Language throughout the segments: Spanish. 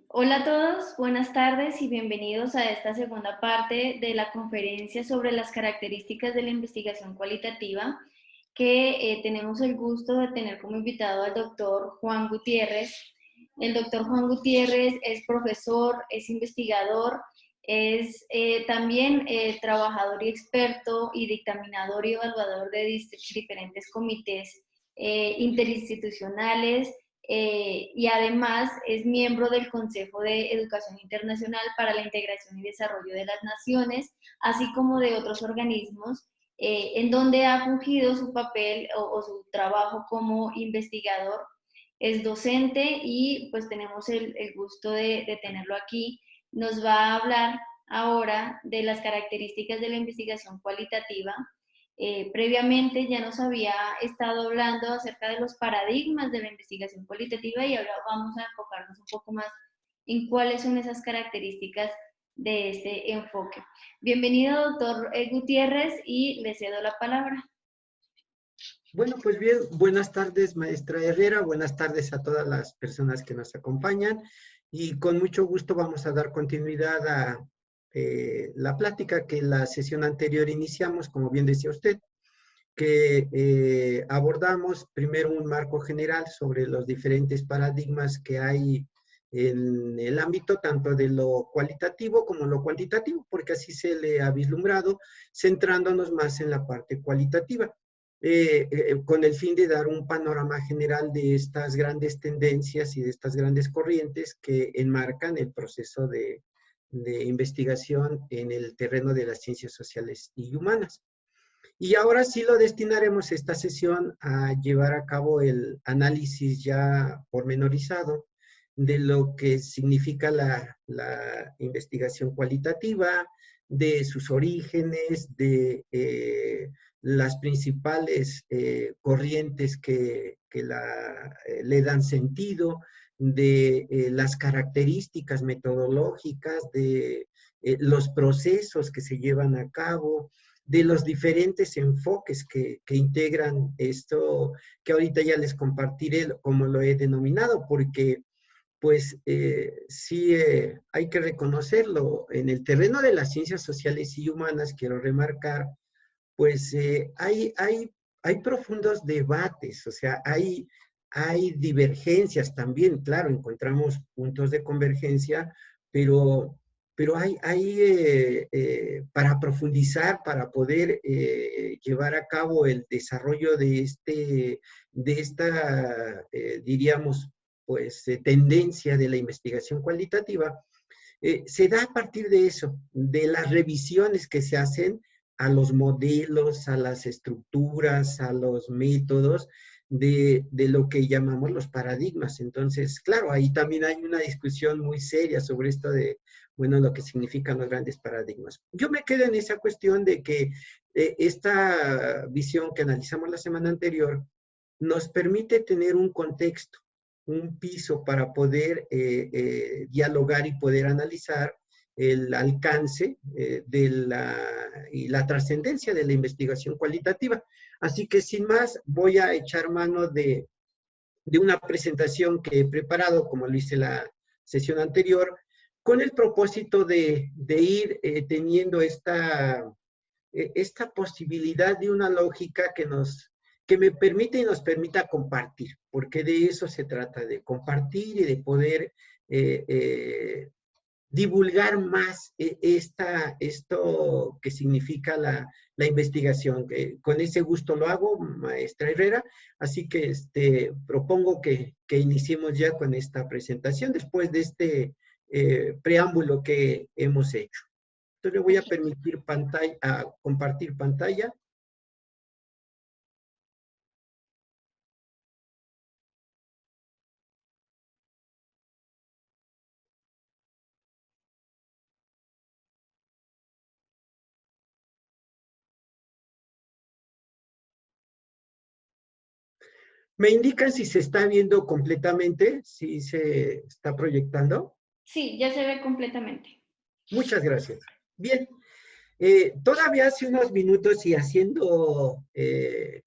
Hola a todos, buenas tardes y bienvenidos a esta segunda parte de la conferencia sobre las características de la investigación cualitativa, que tenemos el gusto de tener como invitado al doctor Juan Gutiérrez. El doctor Juan Gutiérrez es profesor, es investigador, es también trabajador y experto y dictaminador y evaluador de diferentes comités interinstitucionales, y además es miembro del Consejo de Educación Internacional para la Integración y Desarrollo de las Naciones, así como de otros organismos, en donde ha fungido su papel o su trabajo como investigador. Es docente y pues tenemos el gusto de tenerlo aquí. Nos va a hablar ahora de las características de la investigación cualitativa. Previamente ya nos había estado hablando acerca de los paradigmas de la investigación cualitativa y ahora vamos a enfocarnos un poco más en cuáles son esas características de este enfoque. Bienvenido, doctor Gutiérrez, y le cedo la palabra. Bueno, pues bien, buenas tardes, maestra Herrera, buenas tardes a todas las personas que nos acompañan y con mucho gusto vamos a dar continuidad a la plática que en la sesión anterior iniciamos, como bien decía usted, que abordamos primero un marco general sobre los diferentes paradigmas que hay en el ámbito tanto de lo cualitativo como lo cuantitativo, porque así se le ha vislumbrado, centrándonos más en la parte cualitativa. Con el fin de dar un panorama general de estas grandes tendencias y de estas grandes corrientes que enmarcan el proceso de investigación en el terreno de las ciencias sociales y humanas. Y ahora sí lo destinaremos esta sesión a llevar a cabo el análisis ya pormenorizado de lo que significa la investigación cualitativa, de sus orígenes, de las principales corrientes que le dan sentido, de las características metodológicas, de los procesos que se llevan a cabo, de los diferentes enfoques que integran esto, que ahorita ya les compartiré como lo he denominado, porque pues sí hay que reconocerlo, en el terreno de las ciencias sociales y humanas, quiero remarcar, pues hay profundos debates, o sea, hay divergencias también, claro, encontramos puntos de convergencia, pero, pero para profundizar, para poder llevar a cabo el desarrollo de esta, diríamos, pues, tendencia de la investigación cualitativa, se da a partir de eso, de las revisiones que se hacen a los modelos, a las estructuras, a los métodos de lo que llamamos los paradigmas. Entonces, claro, ahí también hay una discusión muy seria sobre esto de, bueno, lo que significan los grandes paradigmas. Yo me quedo en esa cuestión de que esta visión que analizamos la semana anterior nos permite tener un contexto, un piso para poder dialogar y poder analizar el alcance y la trascendencia de la investigación cualitativa. Así que sin más, voy a echar mano de una presentación que he preparado, como lo hice la sesión anterior, con el propósito de ir teniendo esta posibilidad de una lógica que me permite y nos permita compartir, porque de eso se trata, de compartir y de poder divulgar más esto que significa la investigación. Con ese gusto lo hago, maestra Herrera, así que propongo que iniciemos ya con esta presentación después de este preámbulo que hemos hecho. Entonces le voy a permitir compartir pantalla. ¿Me indican si se está viendo completamente? ¿Si se está proyectando? Sí, ya se ve completamente. Muchas gracias. Bien, todavía hace unos minutos y haciendo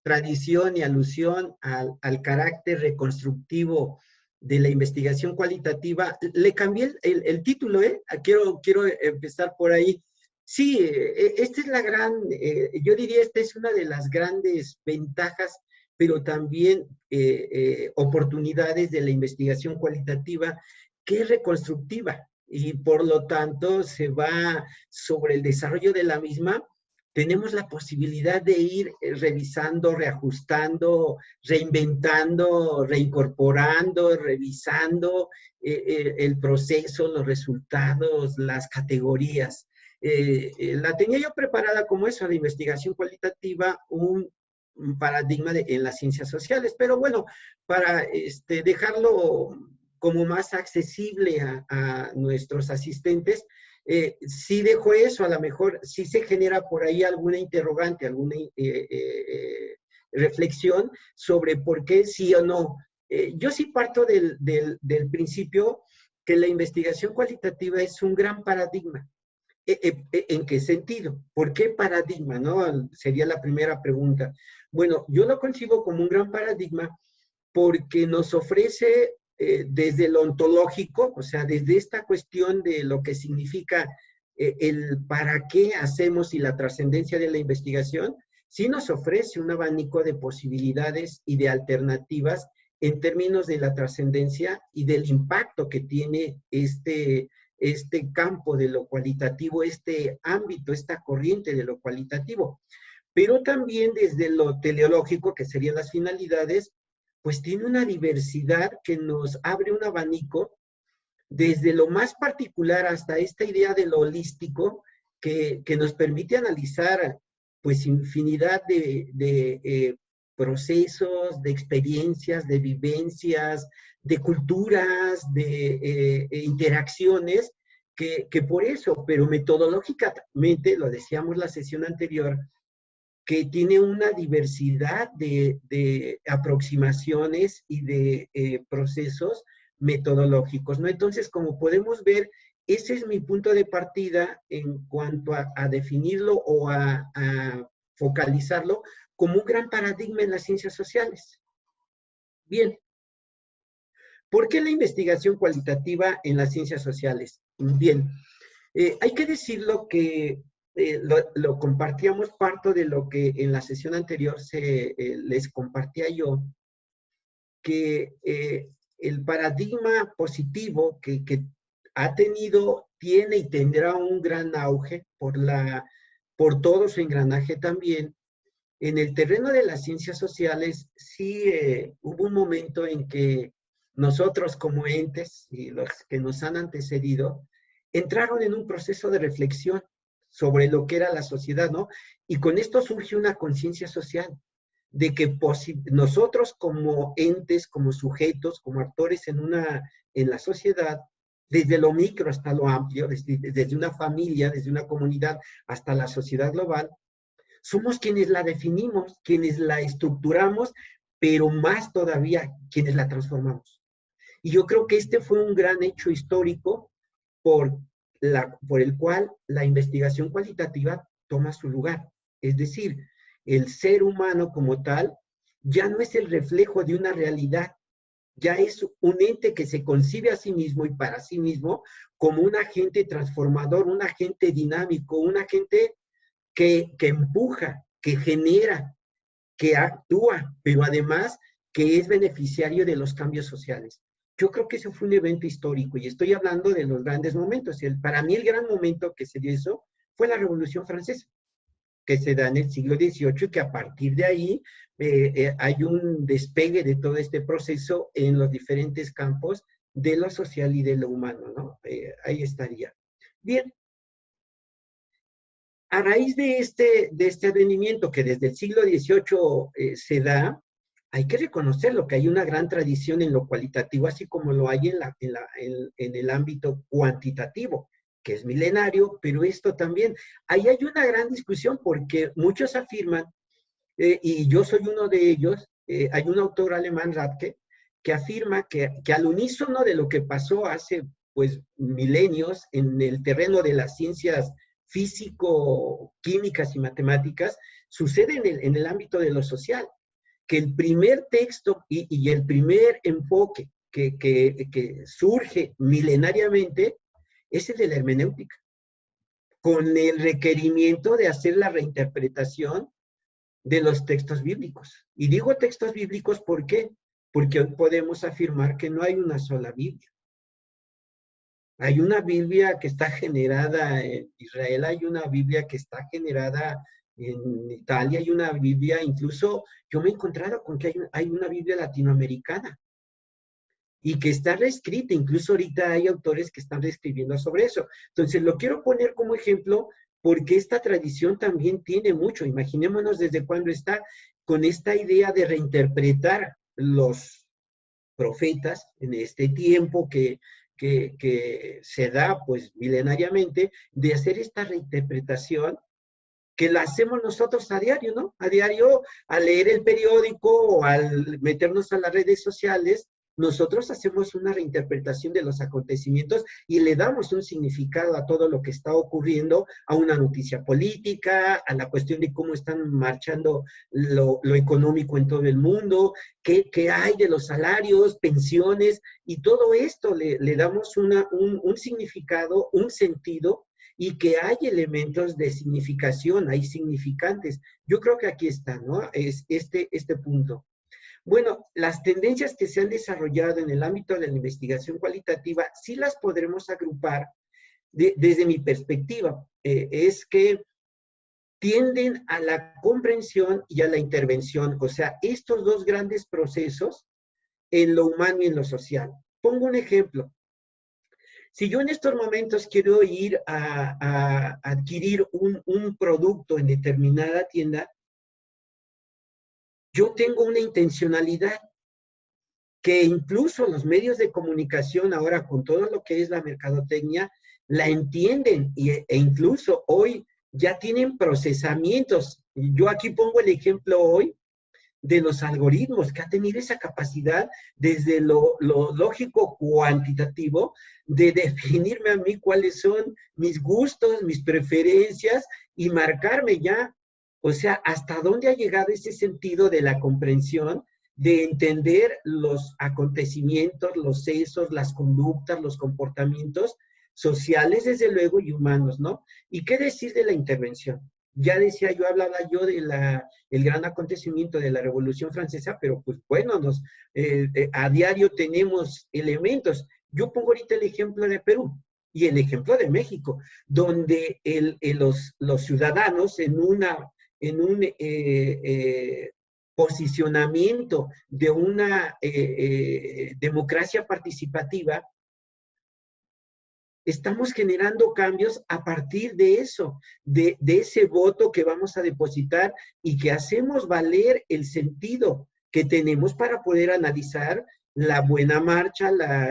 tradición y alusión al carácter reconstructivo de la investigación cualitativa. Le cambié el título, ¿eh? Quiero empezar por ahí. Sí, esta es la gran, yo diría, esta es una de las grandes ventajas, pero también oportunidades de la investigación cualitativa, que es reconstructiva y por lo tanto se va sobre el desarrollo de la misma. Tenemos la posibilidad de ir revisando, reajustando, reinventando, reincorporando, revisando el proceso, los resultados, las categorías. La tenía yo preparada como eso, de investigación cualitativa, un paradigma en las ciencias sociales, pero bueno, para dejarlo como más accesible a nuestros asistentes, sí dejo eso, a lo mejor sí se genera por ahí alguna interrogante, alguna reflexión sobre por qué sí o no. Yo sí parto del principio que la investigación cualitativa es un gran paradigma. ¿En qué sentido? ¿Por qué paradigma? ¿No? Sería la primera pregunta. Bueno, yo lo concibo como un gran paradigma porque nos ofrece desde lo ontológico, o sea, desde esta cuestión de lo que significa el para qué hacemos y la trascendencia de la investigación, sí nos ofrece un abanico de posibilidades y de alternativas en términos de la trascendencia y del impacto que tiene este campo de lo cualitativo, este ámbito, esta corriente de lo cualitativo. Pero también desde lo teleológico, que serían las finalidades, pues tiene una diversidad que nos abre un abanico desde lo más particular hasta esta idea de lo holístico, que nos permite analizar pues infinidad de procesos, de experiencias, de vivencias, de culturas, de interacciones, que por eso, pero metodológicamente, lo decíamos la sesión anterior, que tiene una diversidad de aproximaciones y de procesos metodológicos, ¿no? Entonces, como podemos ver, ese es mi punto de partida en cuanto a definirlo o a focalizarlo como un gran paradigma en las ciencias sociales. Bien, ¿por qué la investigación cualitativa en las ciencias sociales? Bien, hay que decirlo que lo compartíamos, parto de lo que en la sesión anterior les compartía yo, que el paradigma positivo que ha tenido, tiene y tendrá un gran auge por todo su engranaje también. En el terreno de las ciencias sociales, sí hubo un momento en que nosotros como entes y los que nos han antecedido, entraron en un proceso de reflexión sobre lo que era la sociedad, ¿no? Y con esto surge una conciencia social de que nosotros como entes, como sujetos, como actores en la sociedad, desde lo micro hasta lo amplio, desde una familia, desde una comunidad hasta la sociedad global, somos quienes la definimos, quienes la estructuramos, pero más todavía quienes la transformamos. Y yo creo que este fue un gran hecho histórico por el cual la investigación cualitativa toma su lugar. Es decir, el ser humano como tal ya no es el reflejo de una realidad, ya es un ente que se concibe a sí mismo y para sí mismo como un agente transformador, un agente dinámico, un agente que empuja, que genera, que actúa, pero además que es beneficiario de los cambios sociales. Yo creo que eso fue un evento histórico y estoy hablando de los grandes momentos. Para mí el gran momento que se dio eso fue la Revolución Francesa, que se da en el siglo XVIII y que a partir de ahí hay un despegue de todo este proceso en los diferentes campos de lo social y de lo humano, ¿no? Ahí estaría. Bien, a raíz de este advenimiento que desde el siglo XVIII se da, hay que reconocerlo, que hay una gran tradición en lo cualitativo, así como lo hay en el ámbito cuantitativo, que es milenario, pero esto también. Ahí hay una gran discusión porque muchos afirman, y yo soy uno de ellos, hay un autor alemán, Radke, que afirma que al unísono de lo que pasó hace pues milenios en el terreno de las ciencias físico, químicas y matemáticas, sucede en el ámbito de lo social, que el primer texto y el primer enfoque que surge milenariamente es el de la hermenéutica, con el requerimiento de hacer la reinterpretación de los textos bíblicos. Y digo textos bíblicos, ¿por qué? Porque hoy podemos afirmar que no hay una sola Biblia. Hay una Biblia que está generada en Israel, hay una Biblia que está generada en Italia, hay una Biblia, incluso yo me he encontrado con que hay una Biblia latinoamericana y que está reescrita, incluso ahorita hay autores que están reescribiendo sobre eso. Entonces, lo quiero poner como ejemplo porque esta tradición también tiene mucho. Imaginémonos desde cuándo está con esta idea de reinterpretar los profetas en este tiempo que se da pues milenariamente, de hacer esta reinterpretación que la hacemos nosotros a diario, ¿no? A diario, al leer el periódico o al meternos a las redes sociales, nosotros hacemos una reinterpretación de los acontecimientos y le damos un significado a todo lo que está ocurriendo, a una noticia política, a la cuestión de cómo están marchando lo económico en todo el mundo, qué hay de los salarios, pensiones, y todo esto le damos un significado, un sentido, y que hay elementos de significación, hay significantes. Yo creo que aquí está, ¿no? Es este punto. Bueno, las tendencias que se han desarrollado en el ámbito de la investigación cualitativa, sí las podremos agrupar desde mi perspectiva. Es que tienden a la comprensión y a la intervención, o sea, estos dos grandes procesos en lo humano y en lo social. Pongo un ejemplo. Si yo en estos momentos quiero ir a adquirir un producto en determinada tienda, yo tengo una intencionalidad que incluso los medios de comunicación ahora con todo lo que es la mercadotecnia, la entienden e incluso hoy ya tienen procesamientos. Yo aquí pongo el ejemplo hoy de los algoritmos, que ha tenido esa capacidad desde lo lógico cuantitativo de definirme a mí cuáles son mis gustos, mis preferencias y marcarme ya, o sea, hasta dónde ha llegado ese sentido de la comprensión, de entender los acontecimientos, los sesos, las conductas, los comportamientos sociales, desde luego, y humanos, ¿no? ¿Y qué decir de la intervención? Ya decía yo, hablaba yo de el gran acontecimiento de la Revolución Francesa, pero pues bueno, a diario tenemos elementos. Yo pongo ahorita el ejemplo de Perú y el ejemplo de México, donde los ciudadanos en un posicionamiento de una democracia participativa, estamos generando cambios a partir de eso, de ese voto que vamos a depositar y que hacemos valer el sentido que tenemos para poder analizar la buena marcha,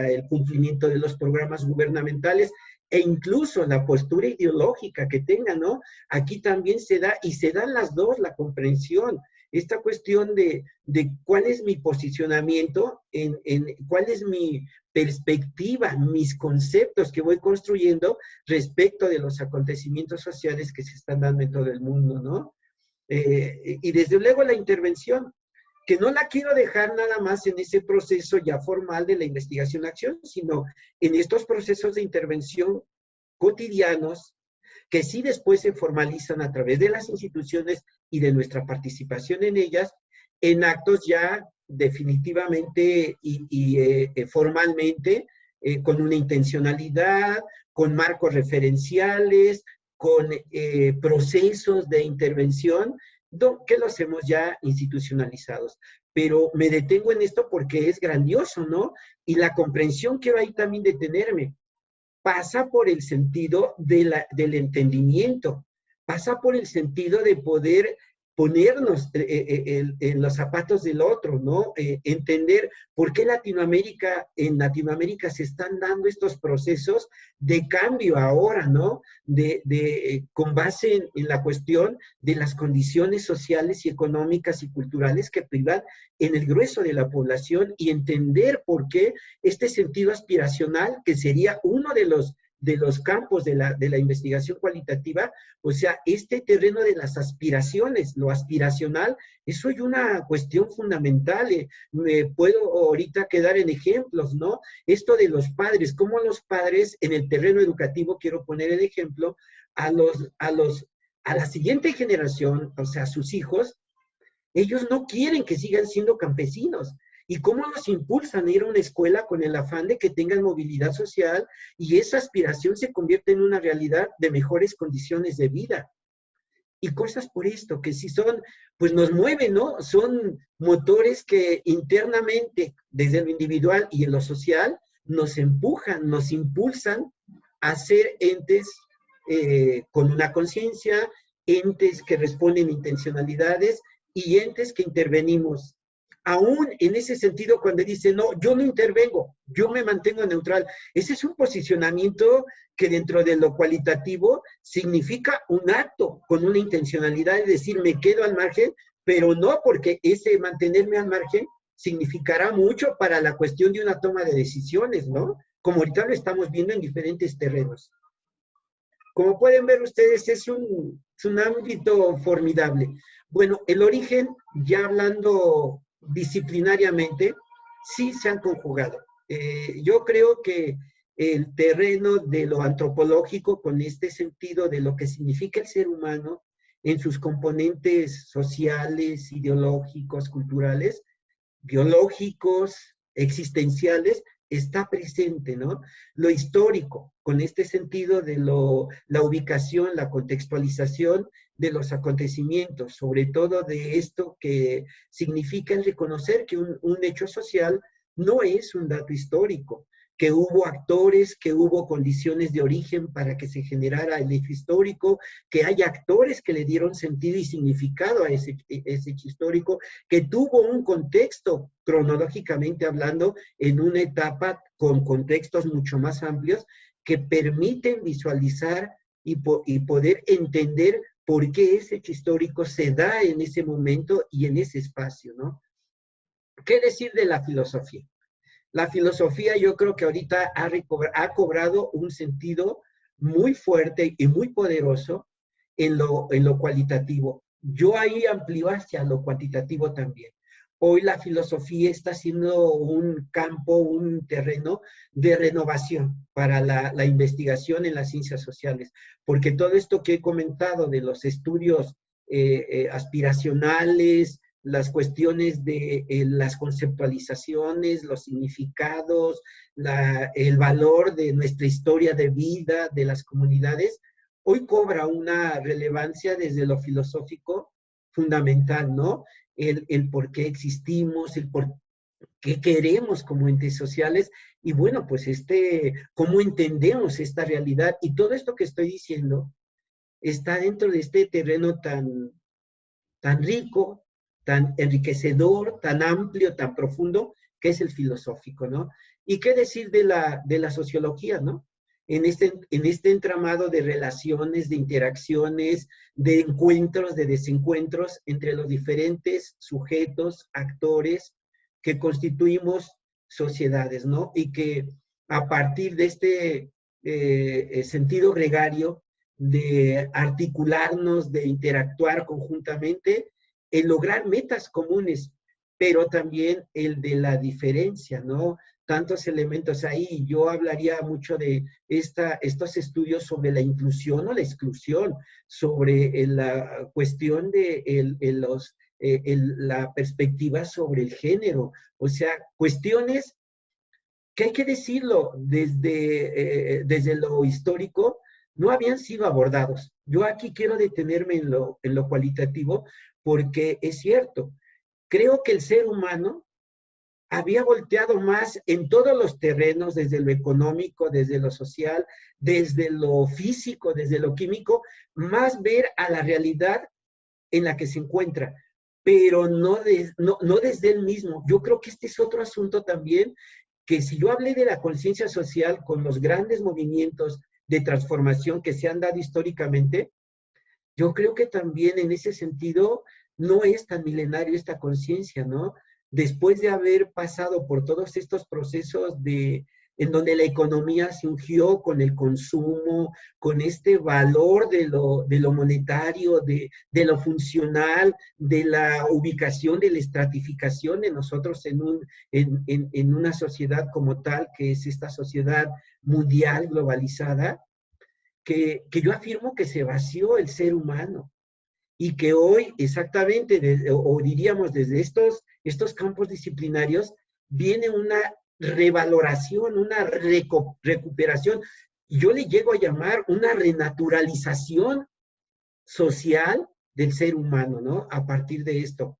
el cumplimiento de los programas gubernamentales e incluso la postura ideológica que tengan, ¿no? Aquí también se da, y se dan las dos, la comprensión, esta cuestión de cuál es mi posicionamiento, cuál es mi perspectiva, mis conceptos que voy construyendo respecto de los acontecimientos sociales que se están dando en todo el mundo, ¿no? Y desde luego la intervención, que no la quiero dejar nada más en ese proceso ya formal de la investigación-acción, sino en estos procesos de intervención cotidianos, que sí después se formalizan a través de las instituciones y de nuestra participación en ellas, en actos ya definitivamente y formalmente, con una intencionalidad, con marcos referenciales, con procesos de intervención, que lo hacemos ya institucionalizados. Pero me detengo en esto porque es grandioso, ¿no? Y la comprensión quiero ahí también detenerme. Pasa por el sentido del entendimiento, pasa por el sentido de poder ponernos en los zapatos del otro, ¿no? Entender por qué en Latinoamérica se están dando estos procesos de cambio ahora, ¿no? Con base en la cuestión de las condiciones sociales y económicas y culturales que privan en el grueso de la población y entender por qué este sentido aspiracional, que sería uno de los de los campos de la investigación cualitativa, o sea, este terreno de las aspiraciones, lo aspiracional, eso es una cuestión fundamental. Me puedo ahorita quedar en ejemplos, ¿no? Esto de los padres, cómo los padres en el terreno educativo, quiero poner el ejemplo, a la siguiente generación, o sea, a sus hijos, ellos no quieren que sigan siendo campesinos. ¿Y cómo los impulsan a ir a una escuela con el afán de que tengan movilidad social y esa aspiración se convierte en una realidad de mejores condiciones de vida? Y cosas por esto, que si son, pues nos mueven, ¿no? Son motores que internamente, desde lo individual y en lo social, nos empujan, nos impulsan a ser entes con una conciencia, entes que responden a intencionalidades y entes que intervenimos. Aún en ese sentido, cuando dice, no, yo no intervengo, yo me mantengo neutral, ese es un posicionamiento que dentro de lo cualitativo significa un acto con una intencionalidad de decir, me quedo al margen, pero no porque ese mantenerme al margen significará mucho para la cuestión de una toma de decisiones, ¿no? Como ahorita lo estamos viendo en diferentes terrenos. Como pueden ver ustedes, es un ámbito formidable. Bueno, el origen, ya hablando disciplinariamente, sí se han conjugado. Yo creo que el terreno de lo antropológico, con este sentido de lo que significa el ser humano en sus componentes sociales, ideológicos, culturales, biológicos, existenciales, está presente, ¿no? Lo histórico, con este sentido de la ubicación, la contextualización de los acontecimientos, sobre todo de esto que significa el reconocer que un hecho social no es un dato histórico, que hubo actores, que hubo condiciones de origen para que se generara el hecho histórico, que hay actores que le dieron sentido y significado a ese hecho histórico, que tuvo un contexto, cronológicamente hablando, en una etapa con contextos mucho más amplios, que permiten visualizar y poder entender por qué ese hecho histórico se da en ese momento y en ese espacio, ¿no? ¿Qué decir de la filosofía? La filosofía yo creo que ahorita ha cobrado un sentido muy fuerte y muy poderoso en lo cualitativo. Yo ahí amplío hacia lo cuantitativo también. Hoy la filosofía está siendo un campo, un terreno de renovación para la investigación en las ciencias sociales, porque todo esto que he comentado de los estudios aspiracionales, las cuestiones de las conceptualizaciones, los significados, el valor de nuestra historia de vida, de las comunidades, hoy cobra una relevancia desde lo filosófico fundamental, ¿no? El por qué existimos, el por qué queremos como entes sociales y bueno, pues cómo entendemos esta realidad y todo esto que estoy diciendo está dentro de este terreno tan rico, tan enriquecedor, tan amplio, tan profundo, que es el filosófico, ¿no? ¿Y qué decir de la sociología, ¿no? En este entramado de relaciones, de interacciones, de encuentros, de desencuentros entre los diferentes sujetos, actores que constituimos sociedades, ¿no? Y que a partir de este sentido gregario de articularnos, de interactuar conjuntamente, el lograr metas comunes, pero también el de la diferencia, ¿no? Tantos elementos ahí. Yo hablaría mucho de estos estudios sobre la inclusión o la exclusión, sobre la cuestión de la perspectiva sobre el género, o sea, cuestiones que hay que decirlo desde lo histórico, no habían sido abordados. Yo aquí quiero detenerme en lo cualitativo porque es cierto, creo que el ser humano había volteado más en todos los terrenos, desde lo económico, desde lo social, desde lo físico, desde lo químico, más ver a la realidad en la que se encuentra, pero no desde él mismo. Yo creo que este es otro asunto también, que si yo hablé de la conciencia social con los grandes movimientos de transformación que se han dado históricamente, yo creo que también en ese sentido no es tan milenario esta conciencia, ¿no? Después de haber pasado por todos estos procesos de en donde la economía se ungió con el consumo, con este valor de lo monetario, de lo funcional, de la ubicación, de la estratificación de nosotros en una sociedad como tal, que es esta sociedad mundial globalizada, que yo afirmo que se vació el ser humano y que hoy exactamente, o diríamos desde estos campos disciplinarios, viene una revaloración, una recuperación, yo le llego a llamar una renaturalización social del ser humano, ¿no? A partir de esto.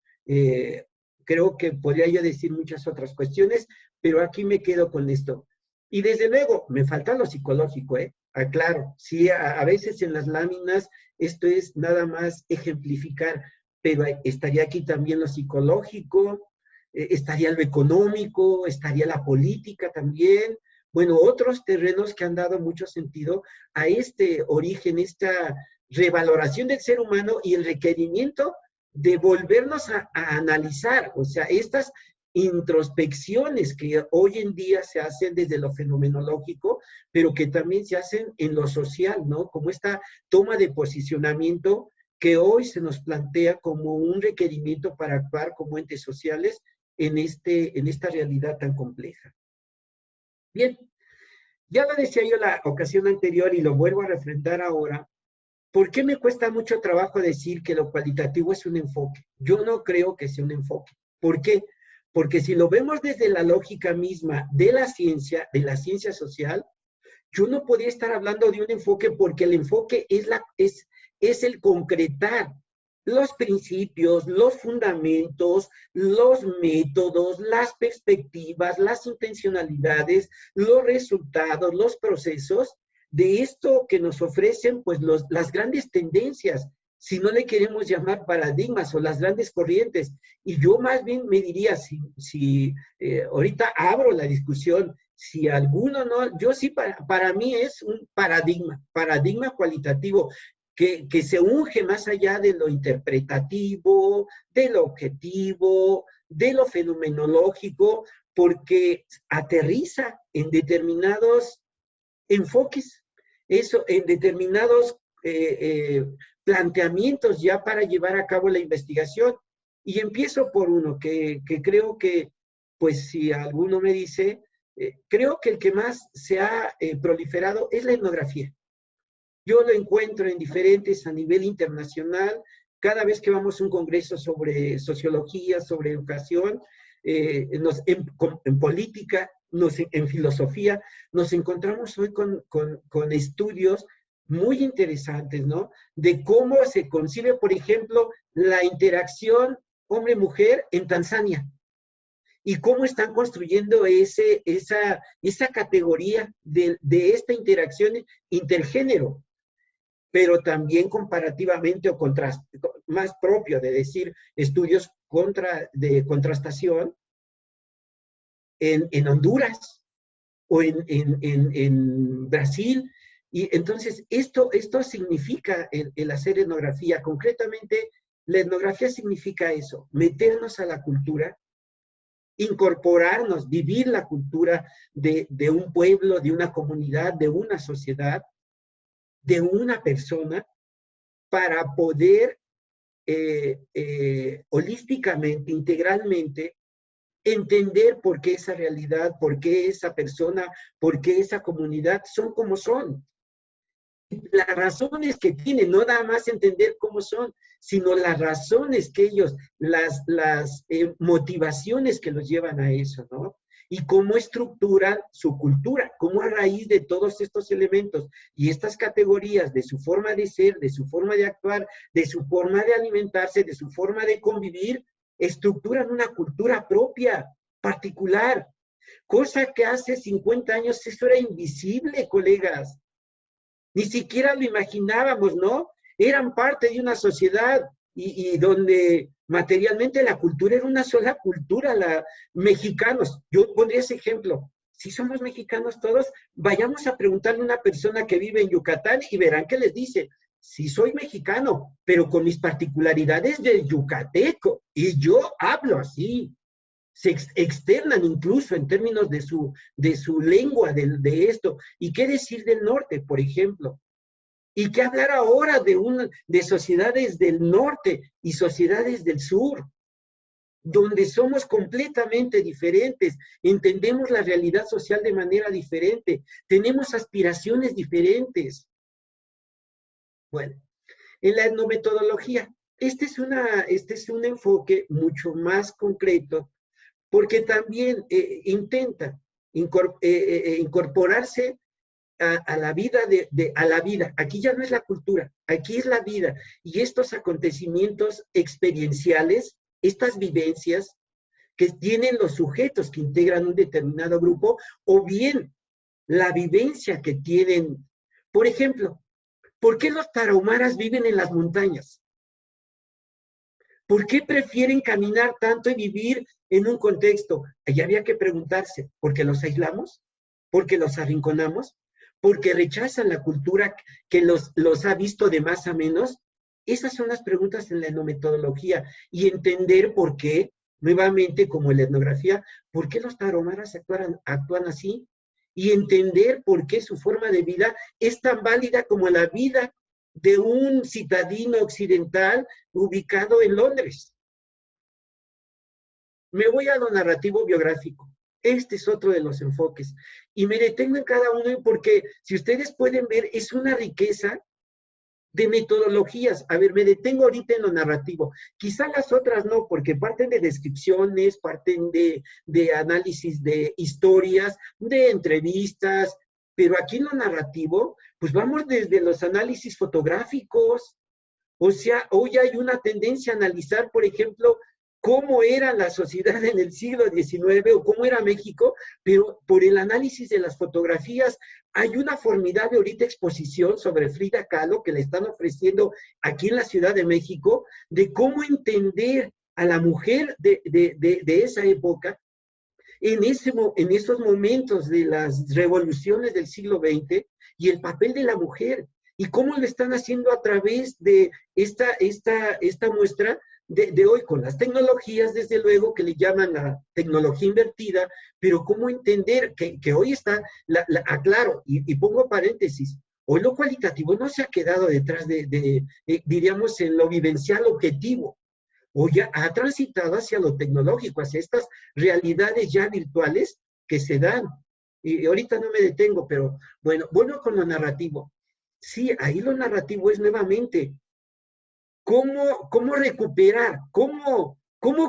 Creo que podría yo decir muchas otras cuestiones, pero aquí me quedo con esto. Y desde luego, me falta lo psicológico, ¿eh? Aclaro, sí, a veces en las láminas esto es nada más ejemplificar, pero estaría aquí también lo psicológico, estaría lo económico, estaría la política también, bueno, otros terrenos que han dado mucho sentido a este origen, esta revaloración del ser humano y el requerimiento de volvernos a analizar, o sea, estas introspecciones que hoy en día se hacen desde lo fenomenológico, pero que también se hacen en lo social, ¿no? Como esta toma de posicionamiento que hoy se nos plantea como un requerimiento para actuar como entes sociales en esta realidad tan compleja. Bien, ya lo decía yo la ocasión anterior y lo vuelvo a refrendar ahora. ¿Por qué me cuesta mucho trabajo decir que lo cualitativo es un enfoque? Yo no creo que sea un enfoque. ¿Por qué? Porque si lo vemos desde la lógica misma de la ciencia social, yo no podría estar hablando de un enfoque porque el enfoque es el concretar los principios, los fundamentos, los métodos, las perspectivas, las intencionalidades, los resultados, los procesos de esto que nos ofrecen pues las grandes tendencias, si no le queremos llamar paradigmas o las grandes corrientes. Y yo más bien me diría, si ahorita abro la discusión, si alguno no, yo sí, para mí es un paradigma cualitativo, que se unge más allá de lo interpretativo, de lo objetivo, de lo fenomenológico, porque aterriza en determinados enfoques, eso, en determinados planteamientos ya para llevar a cabo la investigación. Y empiezo por uno que creo que, pues si alguno me dice, creo que el que más se ha proliferado es la etnografía. Yo lo encuentro en diferentes a nivel internacional. Cada vez que vamos a un congreso sobre sociología, sobre educación, en política, en filosofía, nos encontramos hoy con estudios muy interesantes, ¿no? De cómo se concibe, por ejemplo, la interacción hombre-mujer en Tanzania y cómo están construyendo esa categoría de esta interacción intergénero, pero también comparativamente o más propio de decir estudios de contrastación en Honduras o en Brasil. Y entonces esto significa el hacer etnografía. Concretamente, la etnografía significa eso, meternos a la cultura, incorporarnos, vivir la cultura de un pueblo, de una comunidad, de una sociedad, de una persona, para poder holísticamente, integralmente, entender por qué esa realidad, por qué esa persona, por qué esa comunidad son como son. Las razones que tienen, no nada más entender cómo son, sino las razones que ellos, las motivaciones que los llevan a eso, ¿no? Y cómo estructuran su cultura, cómo a raíz de todos estos elementos y estas categorías de su forma de ser, de su forma de actuar, de su forma de alimentarse, de su forma de convivir, estructuran una cultura propia, particular, cosa que hace 50 años eso era invisible, colegas. Ni siquiera lo imaginábamos, ¿no? Eran parte de una sociedad y donde materialmente la cultura era una sola cultura, mexicanos. Yo pondría ese ejemplo. Si somos mexicanos todos, vayamos a preguntarle a una persona que vive en Yucatán y verán qué les dice. Sí soy mexicano, pero con mis particularidades de yucateco. Y yo hablo así. se externan incluso en términos de su lengua, de esto. ¿Y qué decir del norte, por ejemplo? ¿Y qué hablar ahora de sociedades del norte y sociedades del sur, donde somos completamente diferentes, entendemos la realidad social de manera diferente, tenemos aspiraciones diferentes? Bueno, en la etnometodología, este es un enfoque mucho más concreto, porque también intenta incorporarse a la vida a la vida. Aquí ya no es la cultura, aquí es la vida. Y estos acontecimientos experienciales, estas vivencias que tienen los sujetos que integran un determinado grupo, o bien la vivencia que tienen. Por ejemplo, ¿por qué los tarahumaras viven en las montañas? ¿Por qué prefieren caminar tanto y vivir en un contexto? Allí había que preguntarse, ¿por qué los aislamos? ¿Por qué los arrinconamos? ¿Porque rechazan la cultura que los ha visto de más a menos? Esas son las preguntas en la etnometodología, y entender por qué, nuevamente como en la etnografía, por qué los tarahumaras actúan así, y entender por qué su forma de vida es tan válida como la vida de un citadino occidental ubicado en Londres. Me voy a lo narrativo biográfico. Este es otro de los enfoques. Y me detengo en cada uno porque, si ustedes pueden ver, es una riqueza de metodologías. A ver, me detengo ahorita en lo narrativo. Quizá las otras no, porque parten de descripciones, parten de análisis de historias, de entrevistas, pero aquí en lo narrativo, pues vamos desde los análisis fotográficos. O sea, hoy hay una tendencia a analizar, por ejemplo, cómo era la sociedad en el siglo XIX o cómo era México, pero por el análisis de las fotografías. Hay una formidable ahorita exposición sobre Frida Kahlo que le están ofreciendo aquí en la Ciudad de México, de cómo entender a la mujer de esa época en esos momentos de las revoluciones del siglo XX, y el papel de la mujer, y cómo lo están haciendo a través de esta muestra de hoy, con las tecnologías, desde luego, que le llaman la tecnología invertida, pero cómo entender que hoy está, aclaro, y pongo paréntesis, hoy lo cualitativo no se ha quedado detrás diríamos, en lo vivencial objetivo, o ya ha transitado hacia lo tecnológico, hacia estas realidades ya virtuales que se dan. Y ahorita no me detengo, pero bueno, vuelvo con lo narrativo. Sí, ahí lo narrativo es nuevamente cómo recuperar, cómo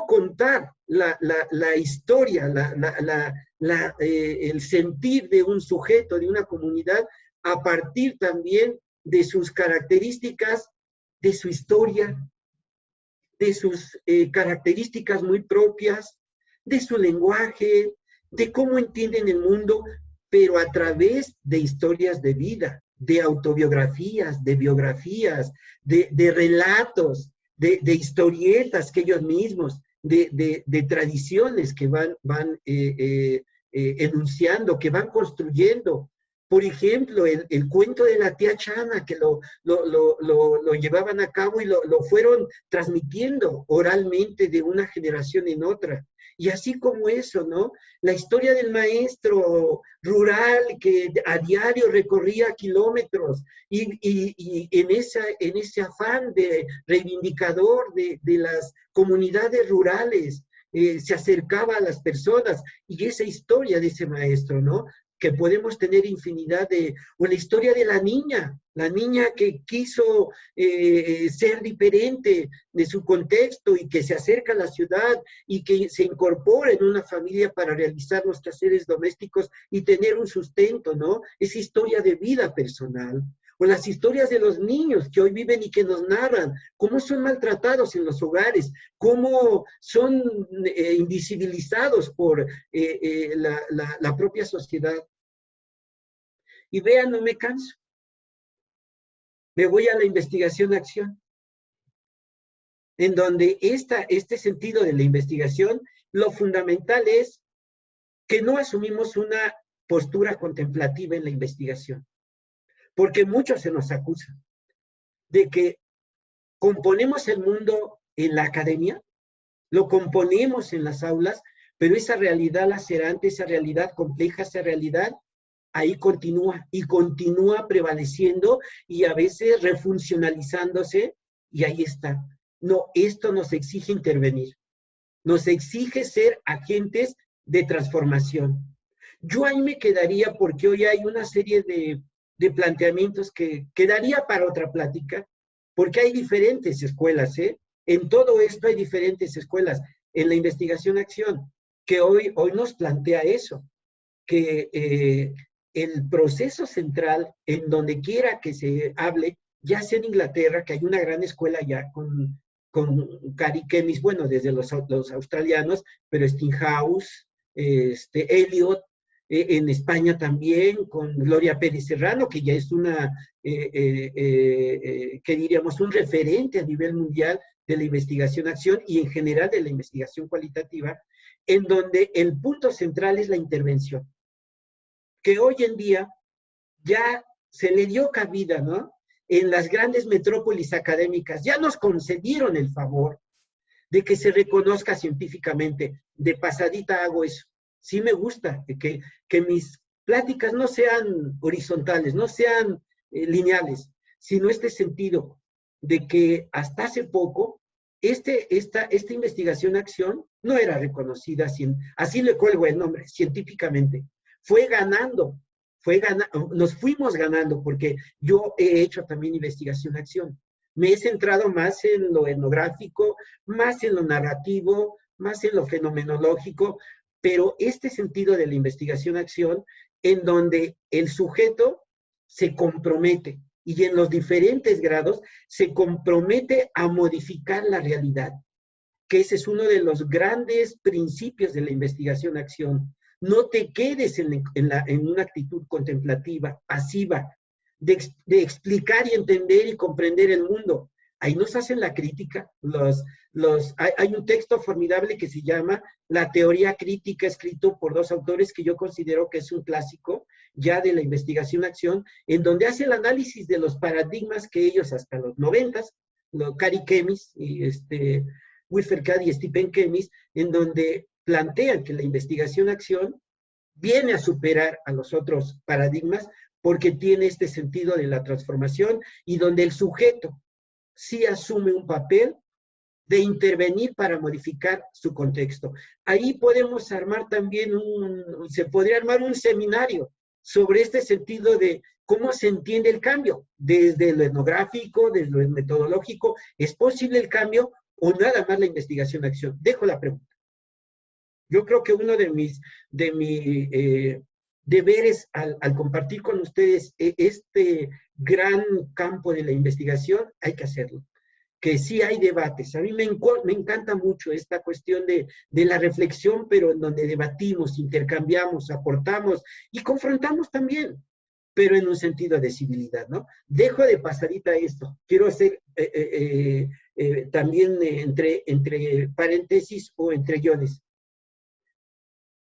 contar la historia, el sentir de un sujeto, de una comunidad, a partir también de sus características, de su historia, de sus características muy propias, de su lenguaje, de cómo entienden el mundo, pero a través de historias de vida, de autobiografías, de biografías, de relatos, de historietas que ellos mismos, de tradiciones que van enunciando, que van construyendo. Por ejemplo, el cuento de la tía Chana, que lo llevaban a cabo y lo fueron transmitiendo oralmente de una generación en otra. Y así como eso, ¿no? La historia del maestro rural que a diario recorría kilómetros y en ese afán de reivindicador de las comunidades rurales, se acercaba a las personas, y esa historia de ese maestro, ¿no? Que podemos tener infinidad o la historia de la niña que quiso ser diferente de su contexto y que se acerca a la ciudad y que se incorpora en una familia para realizar los quehaceres domésticos y tener un sustento, ¿no? Esa historia de vida personal. O las historias de los niños que hoy viven y que nos narran cómo son maltratados en los hogares, cómo son invisibilizados por la propia sociedad. Y vean, no me canso. Me voy a la investigación-acción, en donde este sentido de la investigación, lo fundamental es que no asumimos una postura contemplativa en la investigación, porque mucho se nos acusa de que componemos el mundo en la academia, lo componemos en las aulas, pero esa realidad lacerante, esa realidad compleja, esa realidad, ahí continúa y continúa prevaleciendo y a veces refuncionalizándose y ahí está. No, esto nos exige intervenir, nos exige ser agentes de transformación. Yo ahí me quedaría porque hoy hay una serie de planteamientos que quedaría para otra plática, porque hay diferentes escuelas, ¿eh? En todo esto hay diferentes escuelas. En la investigación-acción, que hoy nos plantea eso, que el proceso central, en donde quiera que se hable, ya sea en Inglaterra, que hay una gran escuela ya con Gary Chemis, bueno, desde los australianos, pero Steinhaus, Eliot, en España también, con Gloria Pérez Serrano, que ya es una, que diríamos, un referente a nivel mundial de la investigación-acción y en general de la investigación cualitativa, en donde el punto central es la intervención, que hoy en día ya se le dio cabida, ¿no? En las grandes metrópolis académicas, ya nos concedieron el favor de que se reconozca científicamente. De pasadita hago eso. Sí me gusta que mis pláticas no sean horizontales, no sean lineales, sino este sentido de que hasta hace poco esta investigación-acción no era reconocida, así le cuelgo el nombre, científicamente. Fue ganando, nos fuimos ganando, porque yo he hecho también investigación-acción. Me he centrado más en lo etnográfico, más en lo narrativo, más en lo fenomenológico, pero este sentido de la investigación-acción, en donde el sujeto se compromete y en los diferentes grados se compromete a modificar la realidad, que ese es uno de los grandes principios de la investigación-acción. No te quedes en una actitud contemplativa, pasiva, de explicar y entender y comprender el mundo. Ahí nos hacen la crítica. Hay un texto formidable que se llama La teoría crítica, escrito por dos autores que yo considero que es un clásico ya de la investigación-acción, en donde hace el análisis de los paradigmas que ellos hasta los 90s, Gary Chemis y Wilfred Cady y Stephen Chemis, en donde plantean que la investigación-acción viene a superar a los otros paradigmas porque tiene este sentido de la transformación y donde el sujeto sí asume un papel de intervenir para modificar su contexto. Ahí podemos armar también se podría armar un seminario sobre este sentido de cómo se entiende el cambio, desde lo etnográfico, desde lo metodológico. ¿Es posible el cambio o nada más la investigación-acción? Dejo la pregunta. Yo creo que uno de mis deberes al compartir con ustedes este gran campo de la investigación, hay que hacerlo. Que sí hay debates. A mí me encanta mucho esta cuestión de la reflexión, pero en donde debatimos, intercambiamos, aportamos y confrontamos también, pero en un sentido de civilidad, ¿no? Dejo de pasadita esto. Quiero hacer también entre paréntesis o entre guiones.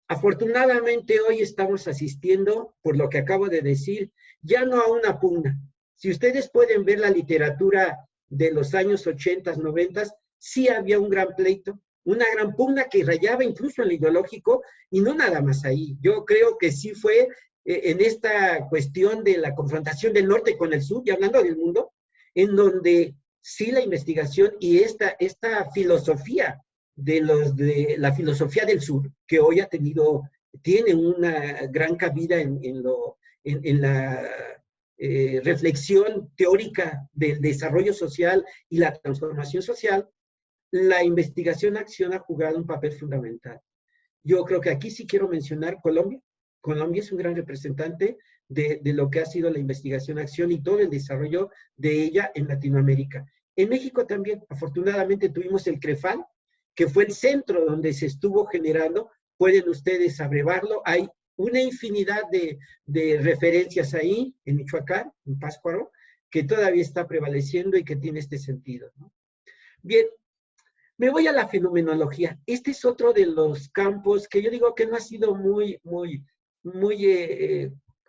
Afortunadamente hoy estamos asistiendo, por lo que acabo de decir, ya no a una pugna. Si ustedes pueden ver la literatura de los años 80, 90, sí había un gran pleito, una gran pugna que rayaba incluso en lo ideológico, y no nada más ahí. Yo creo que sí fue en esta cuestión de la confrontación del norte con el sur, y hablando del mundo, en donde sí la investigación y esta filosofía de la filosofía del sur, que hoy tiene una gran cabida en la reflexión teórica del desarrollo social y la transformación social, la investigación-acción ha jugado un papel fundamental. Yo creo que aquí sí quiero mencionar Colombia. Colombia es un gran representante de lo que ha sido la investigación-acción y todo el desarrollo de ella en Latinoamérica. En México también, afortunadamente, tuvimos el CREFAL, que fue el centro donde se estuvo generando. Pueden ustedes abrevarlo. Hay una infinidad de referencias ahí, en Michoacán, en Pátzcuaro, que todavía está prevaleciendo y que tiene este sentido, ¿no? Bien, me voy a la fenomenología. Este es otro de los campos que yo digo que no ha sido muy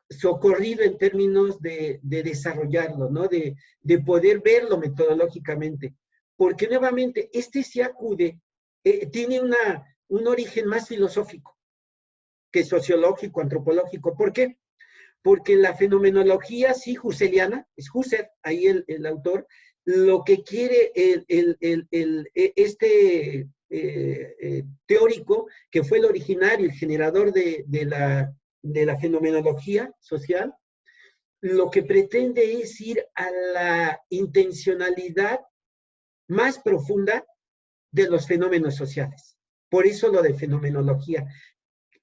socorrido en términos de desarrollarlo, ¿no? De poder verlo metodológicamente. Porque nuevamente, sí acude, tiene un origen más filosófico que sociológico, antropológico. ¿Por qué? Porque la fenomenología, sí, husserliana, es Husserl, ahí el autor, lo que quiere este teórico, que fue el originario, el generador de la fenomenología social, lo que pretende es ir a la intencionalidad más profunda de los fenómenos sociales. Por eso lo de fenomenología,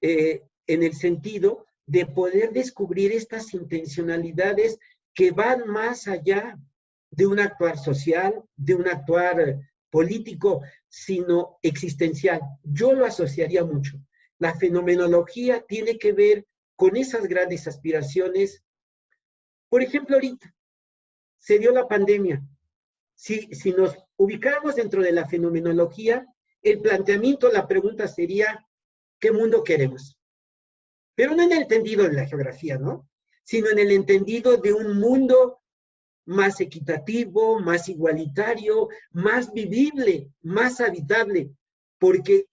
en el sentido de poder descubrir estas intencionalidades que van más allá de un actuar social, de un actuar político, sino existencial. Yo lo asociaría mucho. La fenomenología tiene que ver con esas grandes aspiraciones. Por ejemplo, ahorita se dio la pandemia. Si nos ubicáramos dentro de la fenomenología, el planteamiento, la pregunta sería, ¿qué mundo queremos? Pero no en el entendido de la geografía, ¿no? Sino en el entendido de un mundo más equitativo, más igualitario, más vivible, más habitable, porque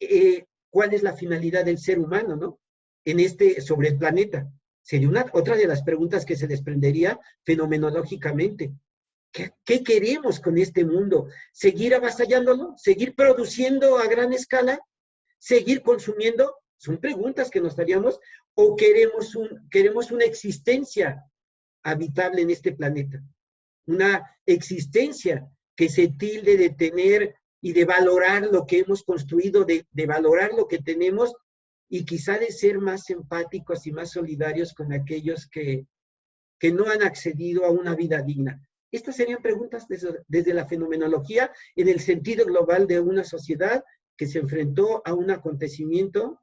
¿cuál es la finalidad del ser humano, no? Sobre el planeta. Sería otra de las preguntas que se desprendería fenomenológicamente. ¿Qué queremos con este mundo? ¿Seguir avasallándolo? ¿Seguir produciendo a gran escala? ¿Seguir consumiendo? Son preguntas que nos haríamos, o queremos una existencia habitable en este planeta. Una existencia que se tilde de tener y de valorar lo que hemos construido, de valorar lo que tenemos y quizá de ser más empáticos y más solidarios con aquellos que no han accedido a una vida digna. Estas serían preguntas desde la fenomenología en el sentido global de una sociedad que se enfrentó a un acontecimiento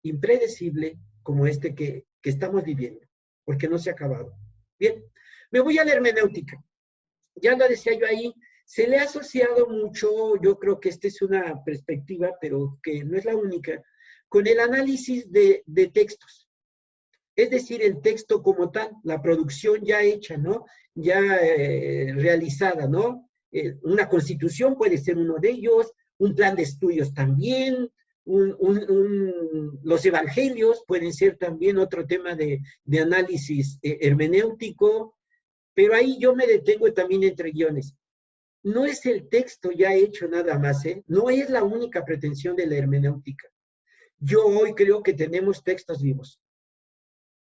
impredecible como este que estamos viviendo, porque no se ha acabado. Bien, me voy a la hermenéutica. Ya lo decía yo ahí, se le ha asociado mucho, yo creo que esta es una perspectiva, pero que no es la única, con el análisis de textos. Es decir, el texto como tal, la producción ya hecha, ¿no? Ya realizada, ¿no? Una constitución puede ser uno de ellos, un plan de estudios también, los evangelios pueden ser también otro tema de análisis hermenéutico, pero ahí yo me detengo también entre guiones. No es el texto ya hecho nada más, ¿eh? No es la única pretensión de la hermenéutica. Yo hoy creo que tenemos textos vivos.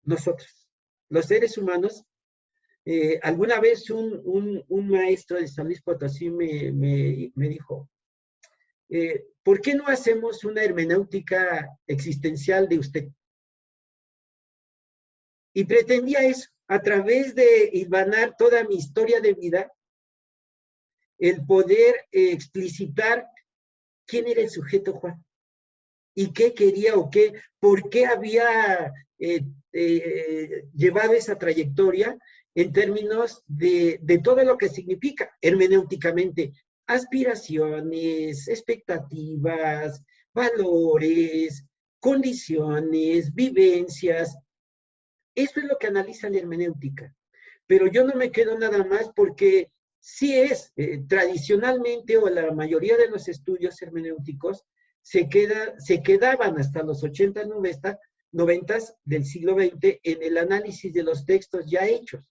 Nosotros, los seres humanos. Alguna vez un maestro de San Luis Potosí me dijo, ¿por qué no hacemos una hermenéutica existencial de usted? Y pretendía eso, a través de hilvanar toda mi historia de vida, el poder explicitar quién era el sujeto Juan y qué quería o por qué había llevado esa trayectoria en términos de todo lo que significa hermenéuticamente, aspiraciones, expectativas, valores, condiciones, vivencias. Eso es lo que analiza la hermenéutica. Pero yo no me quedo nada más porque sí tradicionalmente, o la mayoría de los estudios hermenéuticos se quedaban hasta los 80, 90 del siglo XX en el análisis de los textos ya hechos,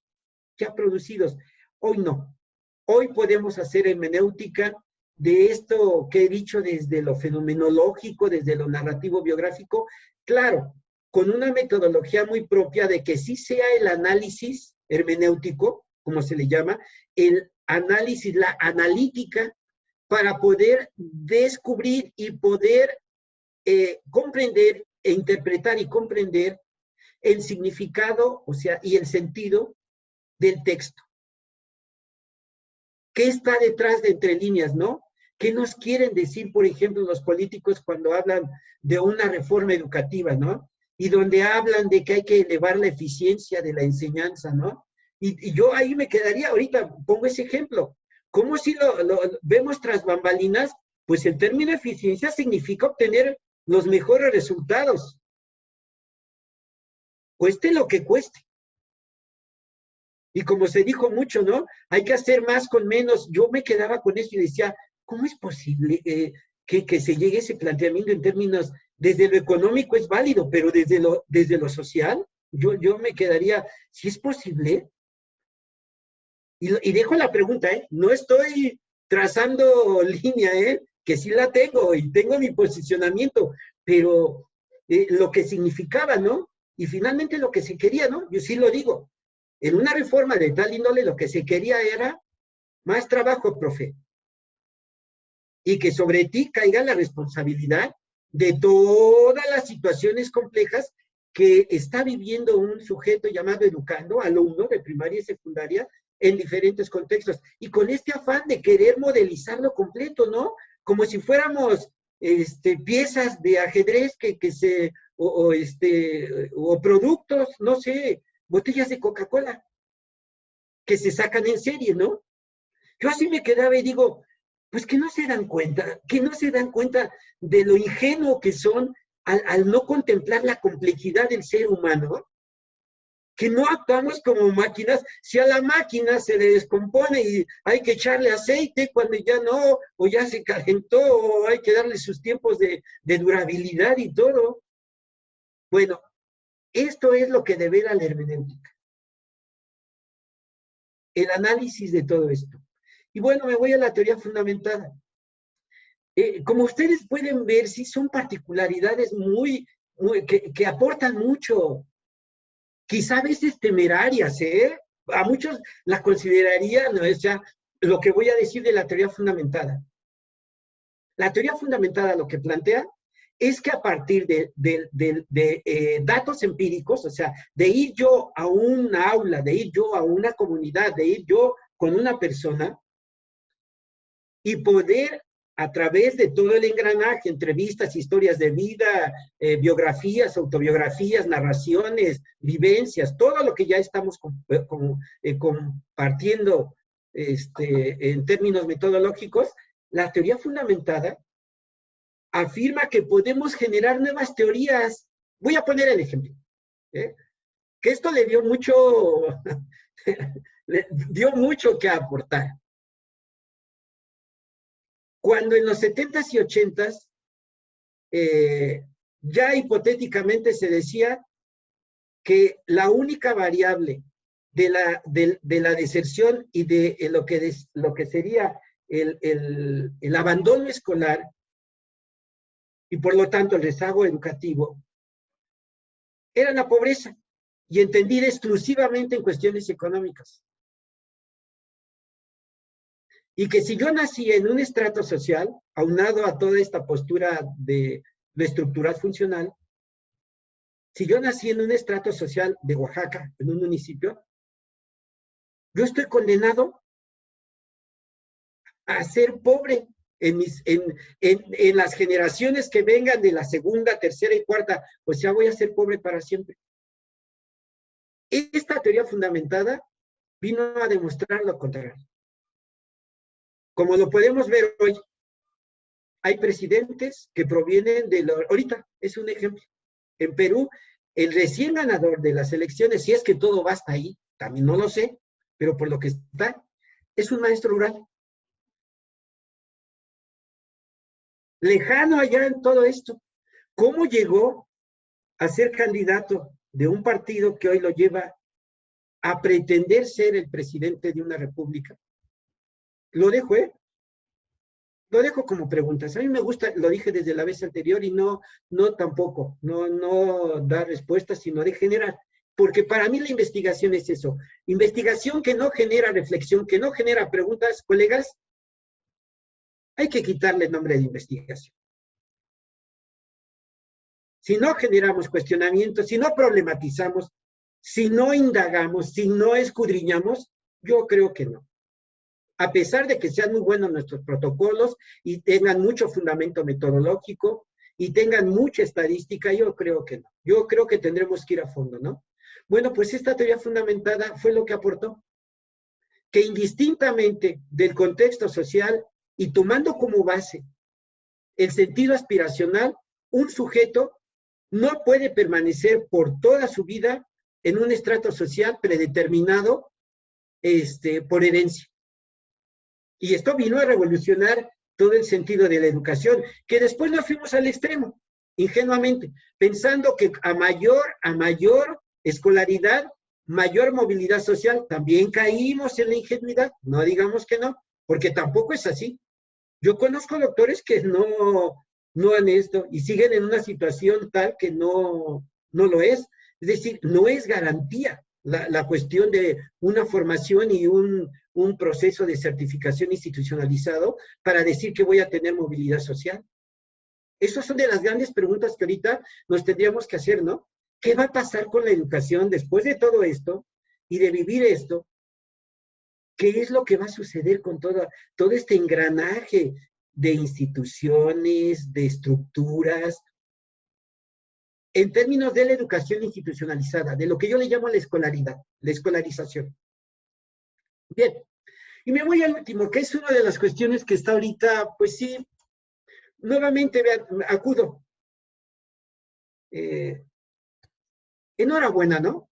ya producidos. Hoy no. Hoy podemos hacer hermenéutica de esto que he dicho desde lo fenomenológico, desde lo narrativo biográfico, claro, con una metodología muy propia de que sí sea el análisis hermenéutico, como se le llama, el análisis, la analítica, para poder descubrir y poder comprender e interpretar y comprender el significado, o sea, y el sentido del texto. ¿Qué está detrás de entre líneas, no? ¿Qué nos quieren decir, por ejemplo, los políticos cuando hablan de una reforma educativa, ¿no? Y donde hablan de que hay que elevar la eficiencia de la enseñanza, ¿no? Y yo ahí me quedaría, ahorita pongo ese ejemplo. ¿Cómo si lo vemos tras bambalinas? Pues el término eficiencia significa obtener los mejores resultados. Cueste lo que cueste. Y como se dijo mucho, ¿no? Hay que hacer más con menos. Yo me quedaba con eso y decía, ¿cómo es posible? que se llegue a ese planteamiento en términos, desde lo económico es válido, pero desde lo social, yo me quedaría, si es posible, y dejo la pregunta, no estoy trazando línea, que sí la tengo y tengo mi posicionamiento, pero lo que significaba, ¿no? Y finalmente lo que se quería, ¿no? Yo sí lo digo, en una reforma de tal índole lo que se quería era más trabajo, profe, y que sobre ti caiga la responsabilidad de todas las situaciones complejas que está viviendo un sujeto llamado educando, alumno de primaria y secundaria, en diferentes contextos. Y con este afán de querer modelizarlo completo, ¿no? Como si fuéramos piezas de ajedrez o productos, no sé, botellas de Coca-Cola, que se sacan en serie, ¿no? Yo así me quedaba y digo, pues que no se dan cuenta de lo ingenuo que son al no contemplar la complejidad del ser humano, que no actuamos como máquinas. Si a la máquina se le descompone y hay que echarle aceite cuando ya no, o ya se calentó, o hay que darle sus tiempos de durabilidad y todo. Bueno, esto es lo que devela la hermenéutica, el análisis de todo esto. Y bueno, me voy a la teoría fundamentada. Como ustedes pueden ver, sí son particularidades que aportan mucho, quizá a veces temerarias, a muchos la considerarían, ¿no? O sea, lo que voy a decir de la teoría fundamentada. La teoría fundamentada lo que plantea es que a partir de datos empíricos, o sea, de ir yo a un aula, de ir yo a una comunidad, de ir yo con una persona y poder a través de todo el engranaje, entrevistas, historias de vida, biografías, autobiografías, narraciones, vivencias, todo lo que ya estamos compartiendo en términos metodológicos, la teoría fundamentada afirma que podemos generar nuevas teorías. Voy a poner el ejemplo, que esto le dio mucho que aportar. Cuando en los 70s y 80s ya hipotéticamente se decía que la única variable de la deserción y de lo que sería el abandono escolar y por lo tanto el rezago educativo era la pobreza, y entendida exclusivamente en cuestiones económicas. Y que si yo nací en un estrato social, aunado a toda esta postura de estructural funcional, si yo nací en un estrato social de Oaxaca, en un municipio, yo estoy condenado a ser pobre en las generaciones que vengan de la segunda, tercera y cuarta, o sea, voy a ser pobre para siempre. Esta teoría fundamentada vino a demostrar lo contrario. Como lo podemos ver hoy, hay presidentes que provienen ahorita es un ejemplo. En Perú, el recién ganador de las elecciones, si es que todo va hasta ahí, también no lo sé, pero por lo que está, es un maestro rural. Lejano allá en todo esto. ¿Cómo llegó a ser candidato de un partido que hoy lo lleva a pretender ser el presidente de una república? Lo dejo, Lo dejo como preguntas. A mí me gusta, lo dije desde la vez anterior y no tampoco, no dar respuestas, sino de generar. Porque para mí la investigación es eso. Investigación que no genera reflexión, que no genera preguntas, colegas, hay que quitarle el nombre de investigación. Si no generamos cuestionamientos, si no problematizamos, si no indagamos, si no escudriñamos, yo creo que no. A pesar de que sean muy buenos nuestros protocolos y tengan mucho fundamento metodológico y tengan mucha estadística, yo creo que no. Yo creo que tendremos que ir a fondo, ¿no? Bueno, pues esta teoría fundamentada fue lo que aportó, que indistintamente del contexto social y tomando como base el sentido aspiracional, un sujeto no puede permanecer por toda su vida en un estrato social predeterminado por herencia. Y esto vino a revolucionar todo el sentido de la educación, que después nos fuimos al extremo, ingenuamente, pensando que a mayor escolaridad, mayor movilidad social, también caímos en la ingenuidad, no digamos que no, porque tampoco es así. Yo conozco doctores que no han esto y siguen en una situación tal que no lo es. Es decir, no es garantía la cuestión de una formación y un proceso de certificación institucionalizado para decir que voy a tener movilidad social. Esas son de las grandes preguntas que ahorita nos tendríamos que hacer, ¿no? ¿Qué va a pasar con la educación después de todo esto y de vivir esto? ¿Qué es lo que va a suceder con todo este engranaje de instituciones, de estructuras, en términos de la educación institucionalizada, de lo que yo le llamo la escolaridad, la escolarización? Bien, y me voy al último, que es una de las cuestiones que está ahorita, pues sí, nuevamente acudo. Enhorabuena, ¿no?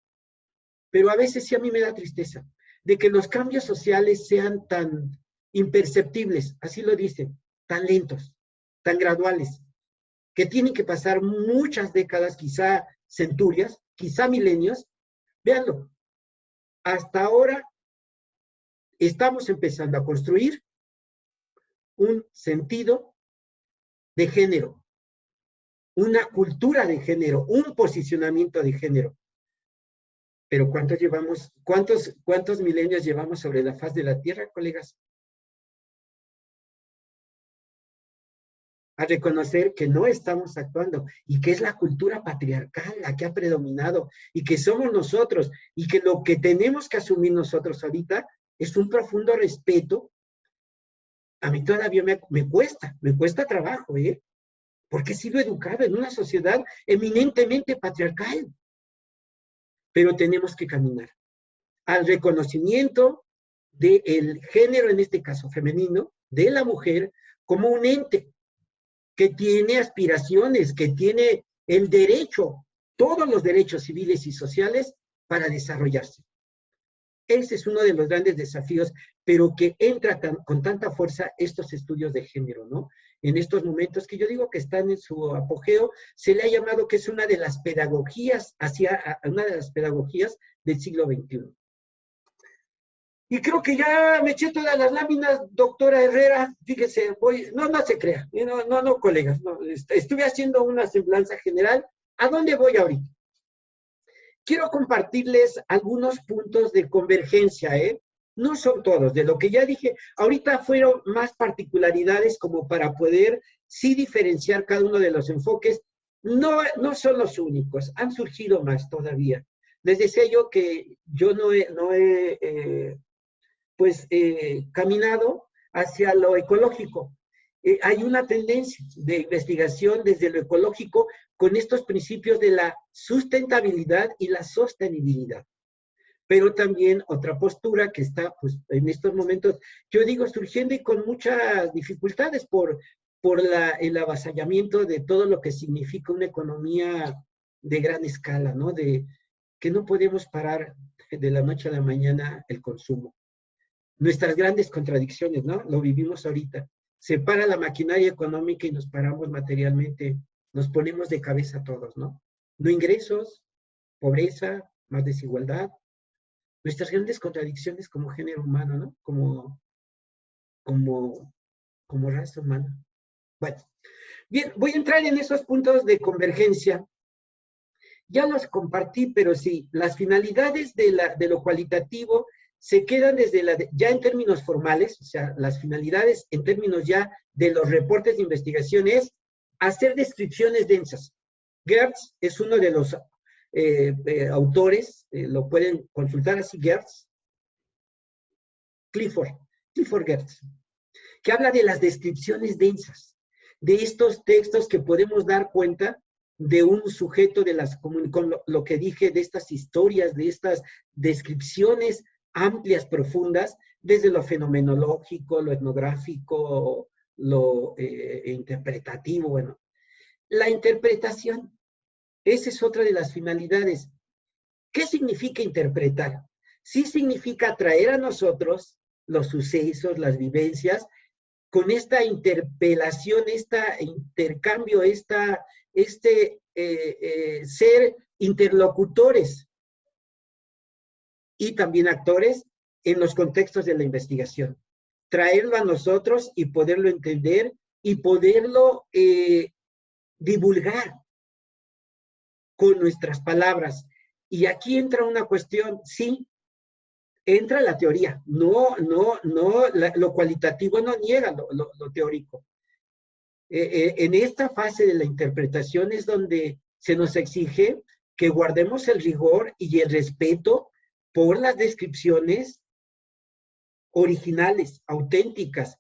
Pero a veces sí a mí me da tristeza de que los cambios sociales sean tan imperceptibles, así lo dicen, tan lentos, tan graduales, que tienen que pasar muchas décadas, quizá centurias, quizá milenios. Véanlo, hasta ahora estamos empezando a construir un sentido de género, una cultura de género, un posicionamiento de género. Pero ¿cuántos milenios llevamos sobre la faz de la Tierra, colegas? A reconocer que no estamos actuando y que es la cultura patriarcal la que ha predominado y que somos nosotros y que lo que tenemos que asumir nosotros ahorita es un profundo respeto. A mí todavía me cuesta trabajo, porque he sido educado en una sociedad eminentemente patriarcal. Pero tenemos que caminar al reconocimiento del género, en este caso femenino, de la mujer, como un ente que tiene aspiraciones, que tiene el derecho, todos los derechos civiles y sociales para desarrollarse. Ese es uno de los grandes desafíos, pero que entra con tanta fuerza estos estudios de género, ¿no? En estos momentos que yo digo que están en su apogeo, se le ha llamado que es una de las pedagogías, una de las pedagogías del siglo XXI. Y creo que ya me eché todas las láminas, doctora Herrera. Fíjese, no se crea, no, colegas, no, estuve haciendo una semblanza general. ¿A dónde voy ahorita? Quiero compartirles algunos puntos de convergencia, No son todos, de lo que ya dije. Ahorita fueron más particularidades como para poder sí diferenciar cada uno de los enfoques. No son los únicos, han surgido más todavía. Les decía yo que yo no he caminado hacia lo ecológico. Hay una tendencia de investigación desde lo ecológico con estos principios de la sustentabilidad y la sostenibilidad. Pero también otra postura que está pues, en estos momentos, yo digo, surgiendo y con muchas dificultades por el avasallamiento de todo lo que significa una economía de gran escala, ¿no? De que no podemos parar de la noche a la mañana el consumo. Nuestras grandes contradicciones, ¿no? Lo vivimos ahorita. Se para la maquinaria económica y nos paramos materialmente, nos ponemos de cabeza todos, ¿no? No ingresos, pobreza, más desigualdad. Nuestras grandes contradicciones como género humano, ¿no? Como raza humana. Bueno, bien, voy a entrar en esos puntos de convergencia. Ya los compartí, pero sí, las finalidades de lo cualitativo se quedan ya en términos formales, o sea, las finalidades en términos ya de los reportes de investigación es hacer descripciones densas. Gertz es uno de los autores, lo pueden consultar así, Clifford Geertz, que habla de las descripciones densas, de estos textos que podemos dar cuenta de un sujeto con lo que dije, de estas historias, de estas descripciones amplias, profundas, desde lo fenomenológico, lo etnográfico, lo interpretativo, bueno. La interpretación, esa es otra de las finalidades. ¿Qué significa interpretar? Sí significa traer a nosotros los sucesos, las vivencias, con esta interpelación, este intercambio, ser interlocutores y también actores en los contextos de la investigación. Traerlo a nosotros y poderlo entender y poderlo divulgar con nuestras palabras. Y aquí entra una cuestión, sí, entra la teoría, lo cualitativo no niega lo teórico. En esta fase de la interpretación es donde se nos exige que guardemos el rigor y el respeto por las descripciones originales, auténticas,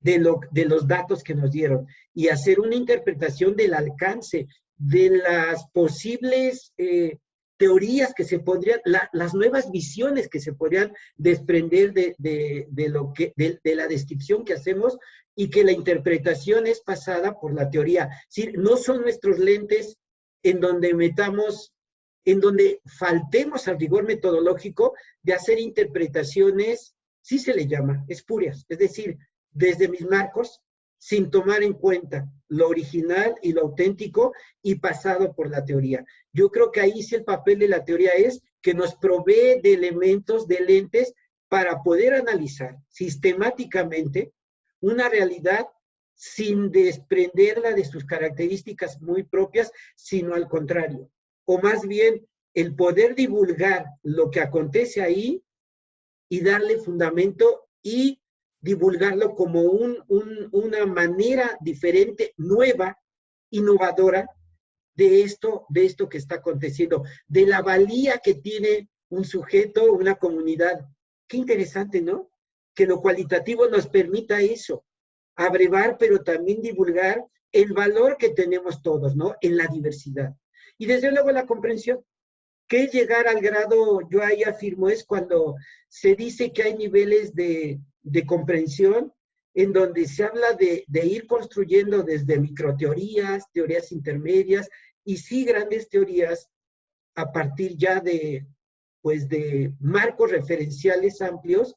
de los datos que nos dieron y hacer una interpretación del alcance, de las posibles teorías que se podrían, las nuevas visiones que se podrían desprender de la descripción que hacemos y que la interpretación es pasada por la teoría. Es decir, no son nuestros lentes en donde faltemos al rigor metodológico de hacer interpretaciones, sí se le llama, espurias, es decir, desde mis marcos, sin tomar en cuenta lo original y lo auténtico y pasado por la teoría. Yo creo que ahí sí el papel de la teoría es que nos provee de elementos, de lentes, para poder analizar sistemáticamente una realidad sin desprenderla de sus características muy propias, sino al contrario. O más bien, el poder divulgar lo que acontece ahí y darle fundamento y divulgarlo como una manera diferente, nueva, innovadora de esto que está aconteciendo, de la valía que tiene un sujeto, una comunidad. Qué interesante, ¿no? Que lo cualitativo nos permita eso, abrevar, pero también divulgar el valor que tenemos todos, ¿no? En la diversidad. Y desde luego la comprensión. ¿Qué es llegar al grado, yo ahí afirmo, es cuando se dice que hay niveles de comprensión en donde se habla de ir construyendo desde microteorías, teorías intermedias y sí grandes teorías a partir ya de marcos referenciales amplios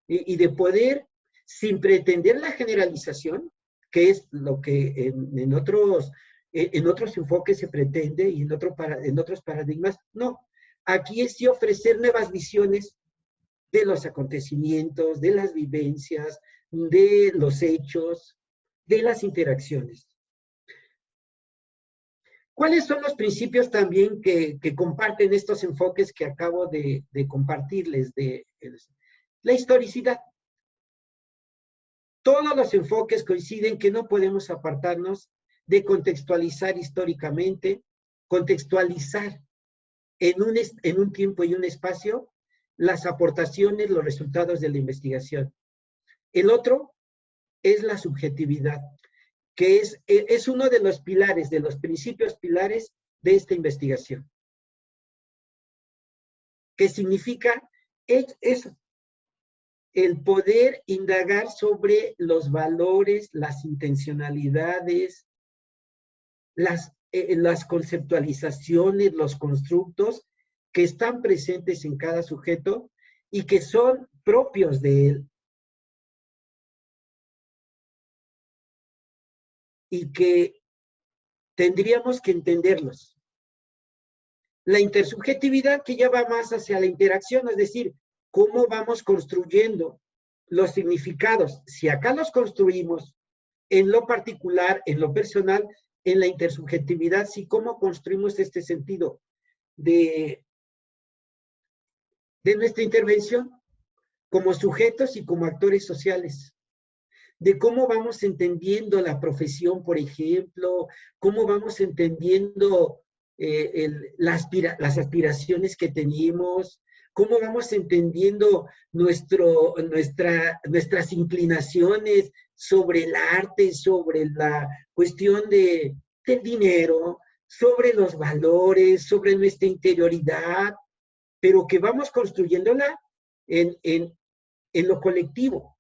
y de poder, sin pretender la generalización, que es lo que en otros enfoques se pretende y en otros paradigmas, no. Aquí es sí ofrecer nuevas visiones de los acontecimientos, de las vivencias, de los hechos, de las interacciones. ¿Cuáles son los principios también que comparten estos enfoques que acabo de compartirles? La historicidad. Todos los enfoques coinciden que no podemos apartarnos de contextualizar históricamente, contextualizar en un tiempo y un espacio las aportaciones, los resultados de la investigación. El otro es la subjetividad, que es uno de los pilares, de los principios pilares de esta investigación. ¿Qué significa eso? El poder indagar sobre los valores, las intencionalidades, las conceptualizaciones, los constructos que están presentes en cada sujeto y que son propios de él. Y que tendríamos que entenderlos. La intersubjetividad que ya va más hacia la interacción, es decir, cómo vamos construyendo los significados. Si acá los construimos en lo particular, en lo personal, en la intersubjetividad, sí, cómo construimos este sentido de nuestra intervención como sujetos y como actores sociales. De cómo vamos entendiendo la profesión, por ejemplo, cómo vamos entendiendo las aspiraciones que tenemos, cómo vamos entendiendo nuestras inclinaciones sobre el arte, sobre la cuestión del dinero, sobre los valores, sobre nuestra interioridad, pero que vamos construyéndola en lo colectivo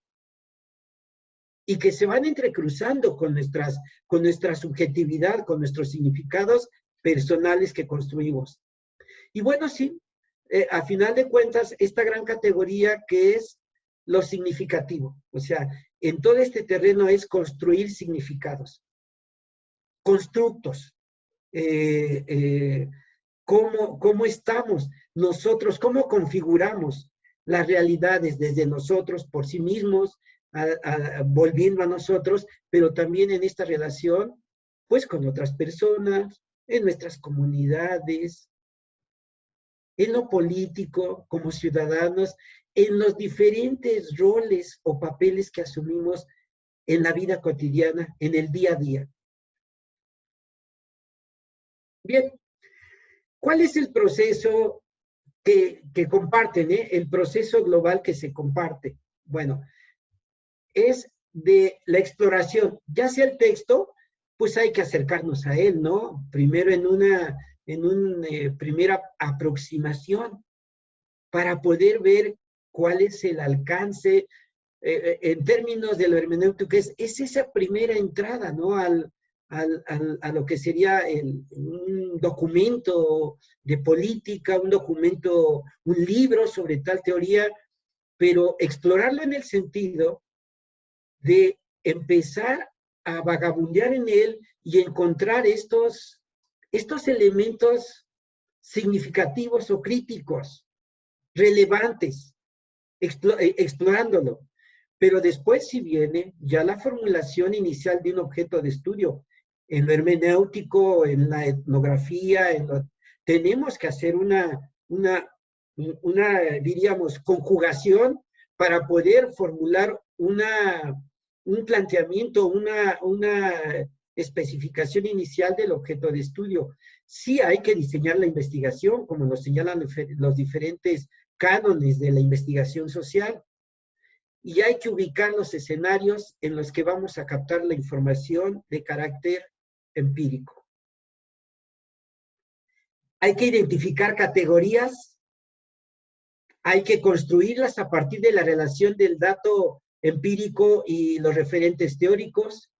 y que se van entrecruzando con nuestra subjetividad, con nuestros significados personales que construimos. Y bueno, sí, a final de cuentas, esta gran categoría que es lo significativo. O sea, en todo este terreno es construir significados, constructos, cómo estamos nosotros, cómo configuramos las realidades desde nosotros, por sí mismos, volviendo a nosotros, pero también en esta relación, pues con otras personas, en nuestras comunidades, en lo político, como ciudadanos, en los diferentes roles o papeles que asumimos en la vida cotidiana, en el día a día. Bien, ¿cuál es el proceso que comparten, el proceso global que se comparte? Bueno, es de la exploración, ya sea el texto, pues hay que acercarnos a él, ¿no? Primero en una primera aproximación para poder ver cuál es el alcance, en términos de lo hermenéutico, es esa primera entrada, ¿no? A lo que sería un documento de política, un documento, un libro sobre tal teoría, pero explorarlo en el sentido de empezar a vagabundear en él y encontrar estos elementos significativos o críticos, relevantes, explorándolo. Pero después si viene ya la formulación inicial de un objeto de estudio, en lo hermenéutico, en la etnografía, tenemos que hacer diríamos, conjugación para poder formular un planteamiento, una especificación inicial del objeto de estudio. Sí hay que diseñar la investigación, como nos señalan los diferentes cánones de la investigación social, y hay que ubicar los escenarios en los que vamos a captar la información de carácter empírico. Hay que identificar categorías, hay que construirlas a partir de la relación del dato empírico y los referentes teóricos.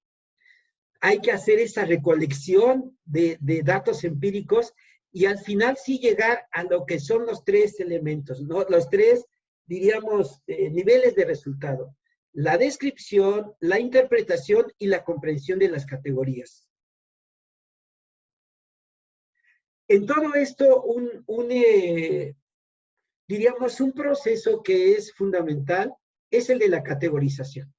Hay que hacer esa recolección de datos empíricos y al final sí llegar a lo que son los tres elementos, ¿no? Los tres, diríamos, niveles de resultado: la descripción, la interpretación y la comprensión de las categorías. En todo esto, diríamos, un proceso que es fundamental es el de la categorización,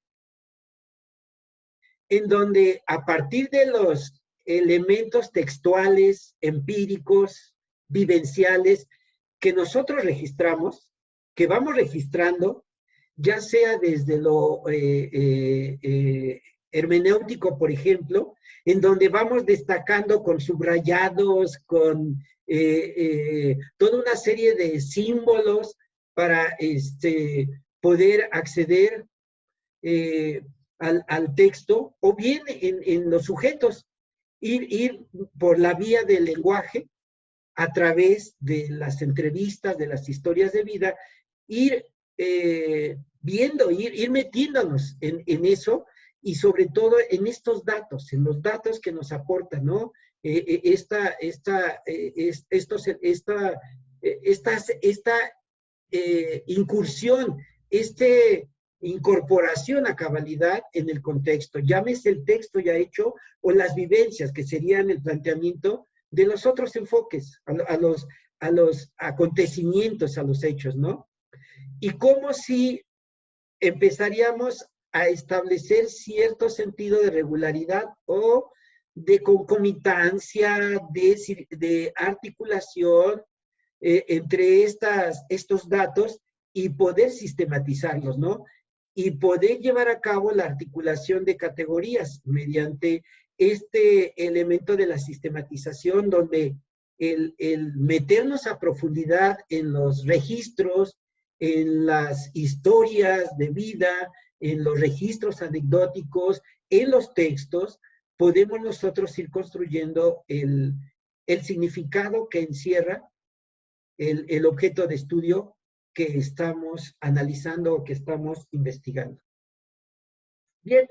en donde a partir de los elementos textuales, empíricos, vivenciales, que nosotros registramos, que vamos registrando, ya sea desde lo hermenéutico, por ejemplo, en donde vamos destacando con subrayados, con toda una serie de símbolos para poder acceder al texto, o bien en los sujetos, ir por la vía del lenguaje, a través de las entrevistas, de las historias de vida, ir viendo, ir metiéndonos en eso, y sobre todo en estos datos, en los datos que nos aportan, ¿no? Esta incursión, incorporación a cabalidad en el contexto, llámese el texto ya hecho o las vivencias, que serían el planteamiento de los otros enfoques, a los acontecimientos, a los hechos, ¿no? Y como si empezaríamos a establecer cierto sentido de regularidad o de concomitancia, de articulación entre estos datos, y poder sistematizarlos, ¿no? Y poder llevar a cabo la articulación de categorías mediante este elemento de la sistematización, donde el meternos a profundidad en los registros, en las historias de vida, en los registros anecdóticos, en los textos, podemos nosotros ir construyendo el significado que encierra el objeto de estudio que estamos analizando o que estamos investigando. Bien,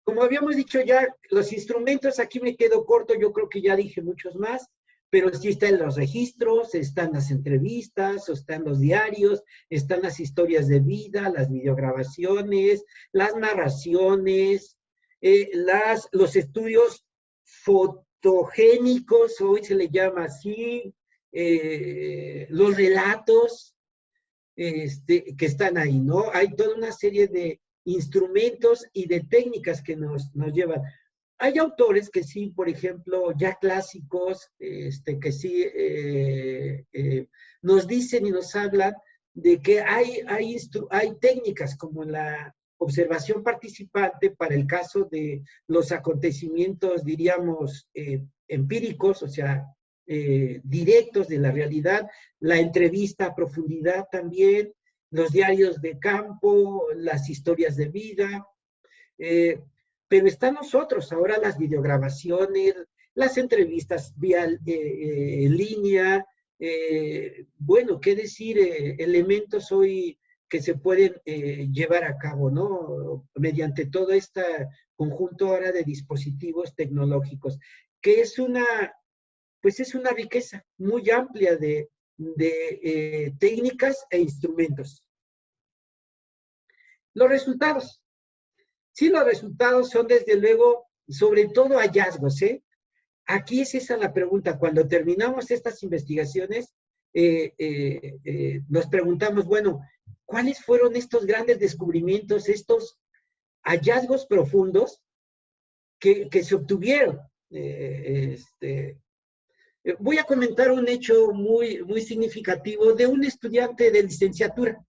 como habíamos dicho ya, los instrumentos, aquí me quedo corto, yo creo que ya dije muchos más, pero sí están los registros, están las entrevistas, están los diarios, están las historias de vida, las videograbaciones, las narraciones, los estudios fotogénicos, hoy se le llama así, los relatos que están ahí, ¿no? Hay toda una serie de instrumentos y de técnicas que nos llevan. Hay autores que sí, por ejemplo, ya clásicos, que sí nos dicen y nos hablan de que hay técnicas como la observación participante para el caso de los acontecimientos, diríamos, empíricos, o sea, directos de la realidad, la entrevista a profundidad también, los diarios de campo, las historias de vida, pero están nosotros, ahora las videograbaciones, las entrevistas vía en línea, bueno, qué decir, elementos hoy que se pueden llevar a cabo, ¿no? Mediante todo este conjunto ahora de dispositivos tecnológicos, que es pues es una riqueza muy amplia de técnicas e instrumentos. Los resultados. Sí, los resultados son desde luego, sobre todo hallazgos, ¿eh? Aquí es esa la pregunta. Cuando terminamos estas investigaciones, nos preguntamos, bueno, ¿cuáles fueron estos grandes descubrimientos, estos hallazgos profundos que se obtuvieron? Voy a comentar un hecho muy significativo de un estudiante de licenciatura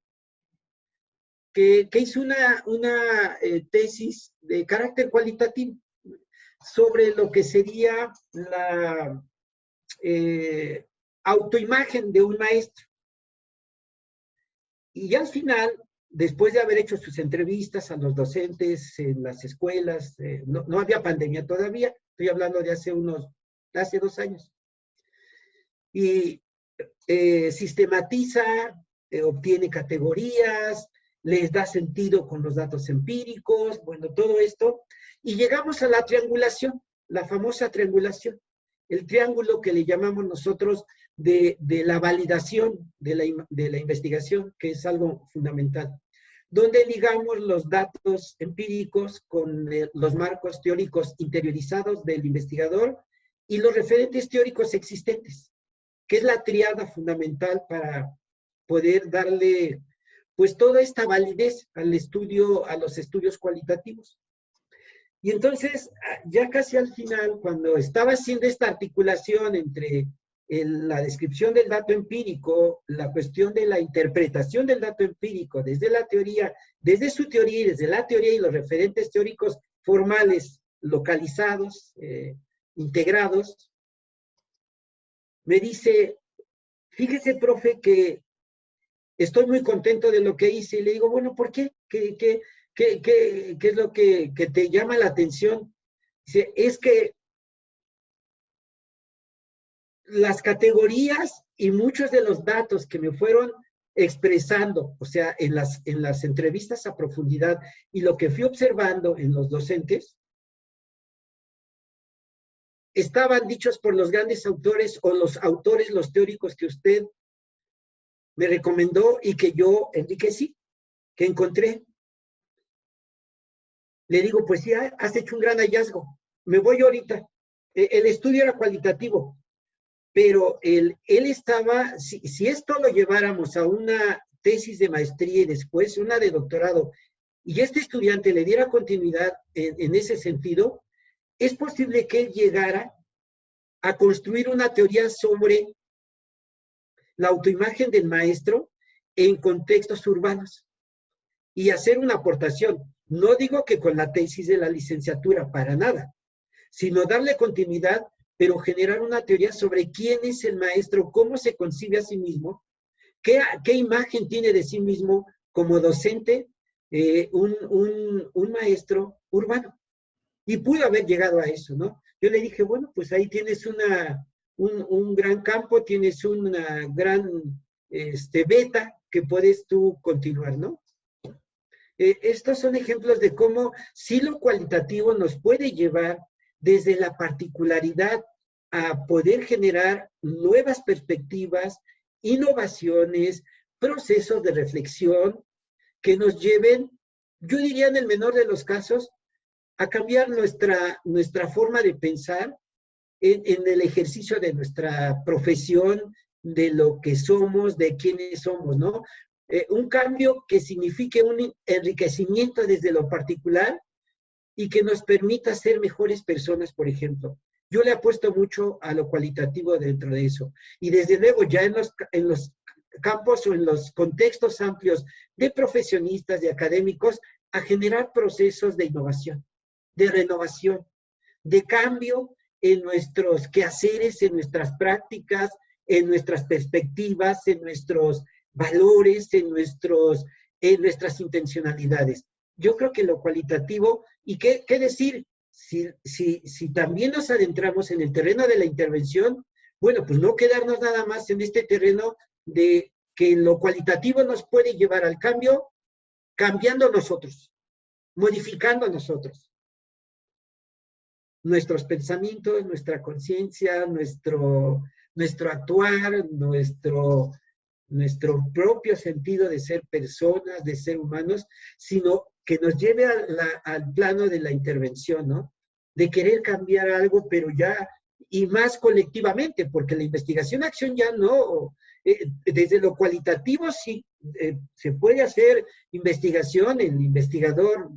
que hizo una tesis de carácter cualitativo sobre lo que sería la autoimagen de un maestro. Y al final, después de haber hecho sus entrevistas a los docentes en las escuelas, no había pandemia todavía, estoy hablando de hace 2 años, y sistematiza, obtiene categorías, les da sentido con los datos empíricos, bueno, todo esto, y llegamos a la triangulación, la famosa triangulación, el triángulo que le llamamos nosotros de la validación de la investigación, que es algo fundamental, donde ligamos los datos empíricos con los marcos teóricos interiorizados del investigador y los referentes teóricos existentes, que es la tríada fundamental para poder darle pues toda esta validez al estudio, a los estudios cualitativos. Y entonces, ya casi al final, cuando estaba haciendo esta articulación entre la descripción del dato empírico, la cuestión de la interpretación del dato empírico desde la teoría, desde su teoría y desde la teoría y los referentes teóricos formales localizados, integrados, me dice, fíjese, profe, que estoy muy contento de lo que hice. Y le digo, bueno, ¿por qué? ¿Qué es lo que te llama la atención? Dice, es que las categorías y muchos de los datos que me fueron expresando, o sea, en las entrevistas a profundidad y lo que fui observando en los docentes, estaban dichos por los grandes autores o los autores, los teóricos que usted me recomendó y que yo enriquecí, que encontré. Le digo, pues sí, has hecho un gran hallazgo. Me voy ahorita. El estudio era cualitativo, pero él estaba, si esto lo lleváramos a una tesis de maestría y después una de doctorado, y este estudiante le diera continuidad en ese sentido, es posible que él llegara a construir una teoría sobre la autoimagen del maestro en contextos urbanos y hacer una aportación. No digo que con la tesis de la licenciatura, para nada, sino darle continuidad, pero generar una teoría sobre quién es el maestro, cómo se concibe a sí mismo, qué imagen tiene de sí mismo como docente, un maestro urbano. Y pudo haber llegado a eso, ¿no? Yo le dije, bueno, pues ahí tienes un gran campo, tienes una gran beta que puedes tú continuar, ¿no? Estos son ejemplos de cómo sí lo cualitativo nos puede llevar desde la particularidad a poder generar nuevas perspectivas, innovaciones, procesos de reflexión que nos lleven, yo diría en el menor de los casos, a cambiar nuestra forma de pensar en el ejercicio de nuestra profesión, de lo que somos, de quiénes somos, ¿no? Un cambio que signifique un enriquecimiento desde lo particular y que nos permita ser mejores personas, por ejemplo. Yo le apuesto mucho a lo cualitativo dentro de eso. Y desde luego ya en los campos o en los contextos amplios de profesionistas, de académicos, a generar procesos de innovación, de renovación, de cambio en nuestros quehaceres, en nuestras prácticas, en nuestras perspectivas, en nuestros valores, en nuestras intencionalidades. Yo creo que lo cualitativo, y qué decir, si también nos adentramos en el terreno de la intervención, bueno, pues no quedarnos nada más en este terreno de que lo cualitativo nos puede llevar al cambio, cambiando nosotros, modificando nosotros. Nuestros pensamientos, nuestra conciencia, nuestro actuar, nuestro propio sentido de ser personas, de ser humanos, sino que nos lleve al plano de la intervención, ¿no? De querer cambiar algo, pero ya, y más colectivamente, porque la investigación-acción ya no, desde lo cualitativo sí, se puede hacer investigación, el investigador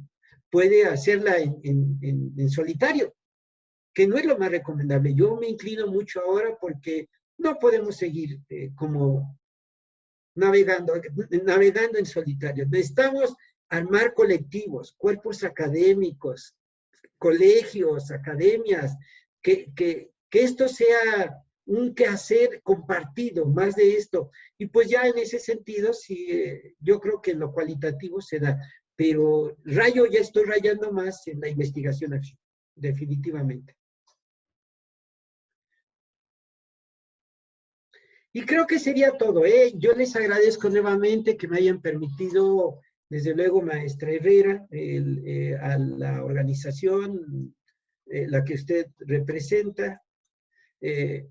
puede hacerla en solitario, que no es lo más recomendable. Yo me inclino mucho ahora porque no podemos seguir como navegando en solitario. Necesitamos armar colectivos, cuerpos académicos, colegios, academias, que esto sea un quehacer compartido, más de esto. Y pues ya en ese sentido, sí, yo creo que lo cualitativo se da, pero ya estoy rayando más en la investigación-acción, definitivamente. Y creo que sería todo, ¿eh? Yo les agradezco nuevamente que me hayan permitido, desde luego, maestra Herrera, a la organización, la que usted representa,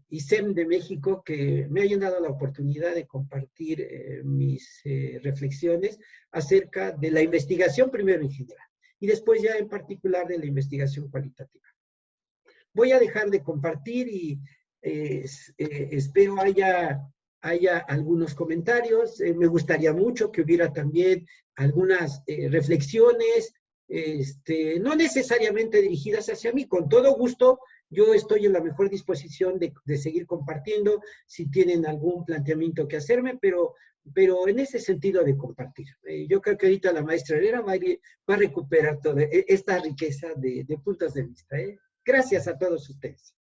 ISEM de México, que me hayan dado la oportunidad de compartir mis reflexiones acerca de la investigación, primero en general, y después ya en particular de la investigación cualitativa. Voy a dejar de compartir y espero haya algunos comentarios. Me gustaría mucho que hubiera también algunas reflexiones, no necesariamente dirigidas hacia mí. Con todo gusto, yo estoy en la mejor disposición de seguir compartiendo si tienen algún planteamiento que hacerme, pero en ese sentido de compartir. Yo creo que ahorita la maestra Herrera va a recuperar toda esta riqueza de puntos de vista. Gracias a todos ustedes.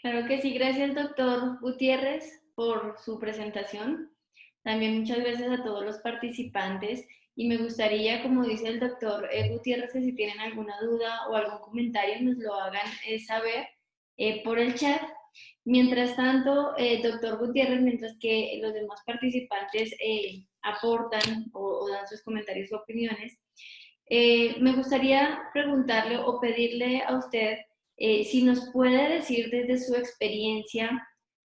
Claro que sí, gracias doctor Gutiérrez por su presentación. También muchas gracias a todos los participantes y me gustaría, como dice el doctor Gutiérrez, que si tienen alguna duda o algún comentario nos lo hagan saber por el chat. Mientras tanto, doctor Gutiérrez, mientras que los demás participantes aportan o dan sus comentarios o opiniones, me gustaría preguntarle o pedirle a usted si nos puede decir desde su experiencia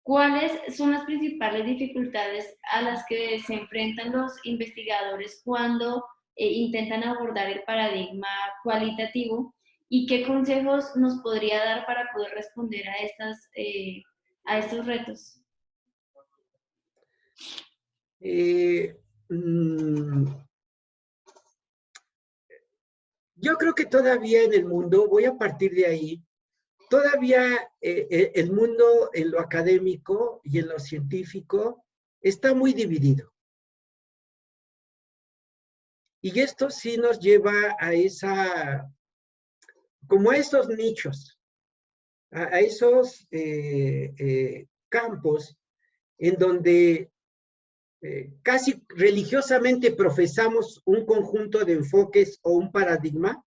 cuáles son las principales dificultades a las que se enfrentan los investigadores cuando intentan abordar el paradigma cualitativo y qué consejos nos podría dar para poder responder a estos retos. Yo creo que todavía en el mundo, voy a partir de ahí, todavía el mundo en lo académico y en lo científico está muy dividido. Y esto sí nos lleva a como a esos nichos, a esos campos en donde casi religiosamente profesamos un conjunto de enfoques o un paradigma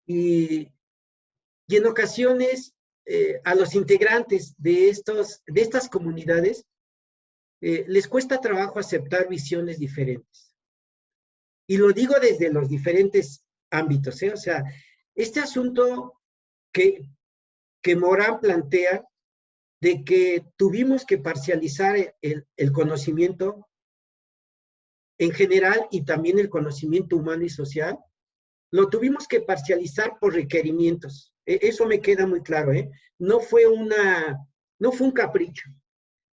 y en ocasiones a los integrantes de estas comunidades les cuesta trabajo aceptar visiones diferentes. Y lo digo desde los diferentes ámbitos, ¿eh? O sea, este asunto que Morán plantea de que tuvimos que parcializar el conocimiento en general y también el conocimiento humano y social, lo tuvimos que parcializar por requerimientos. Eso me queda muy claro, ¿eh? No fue no fue un capricho.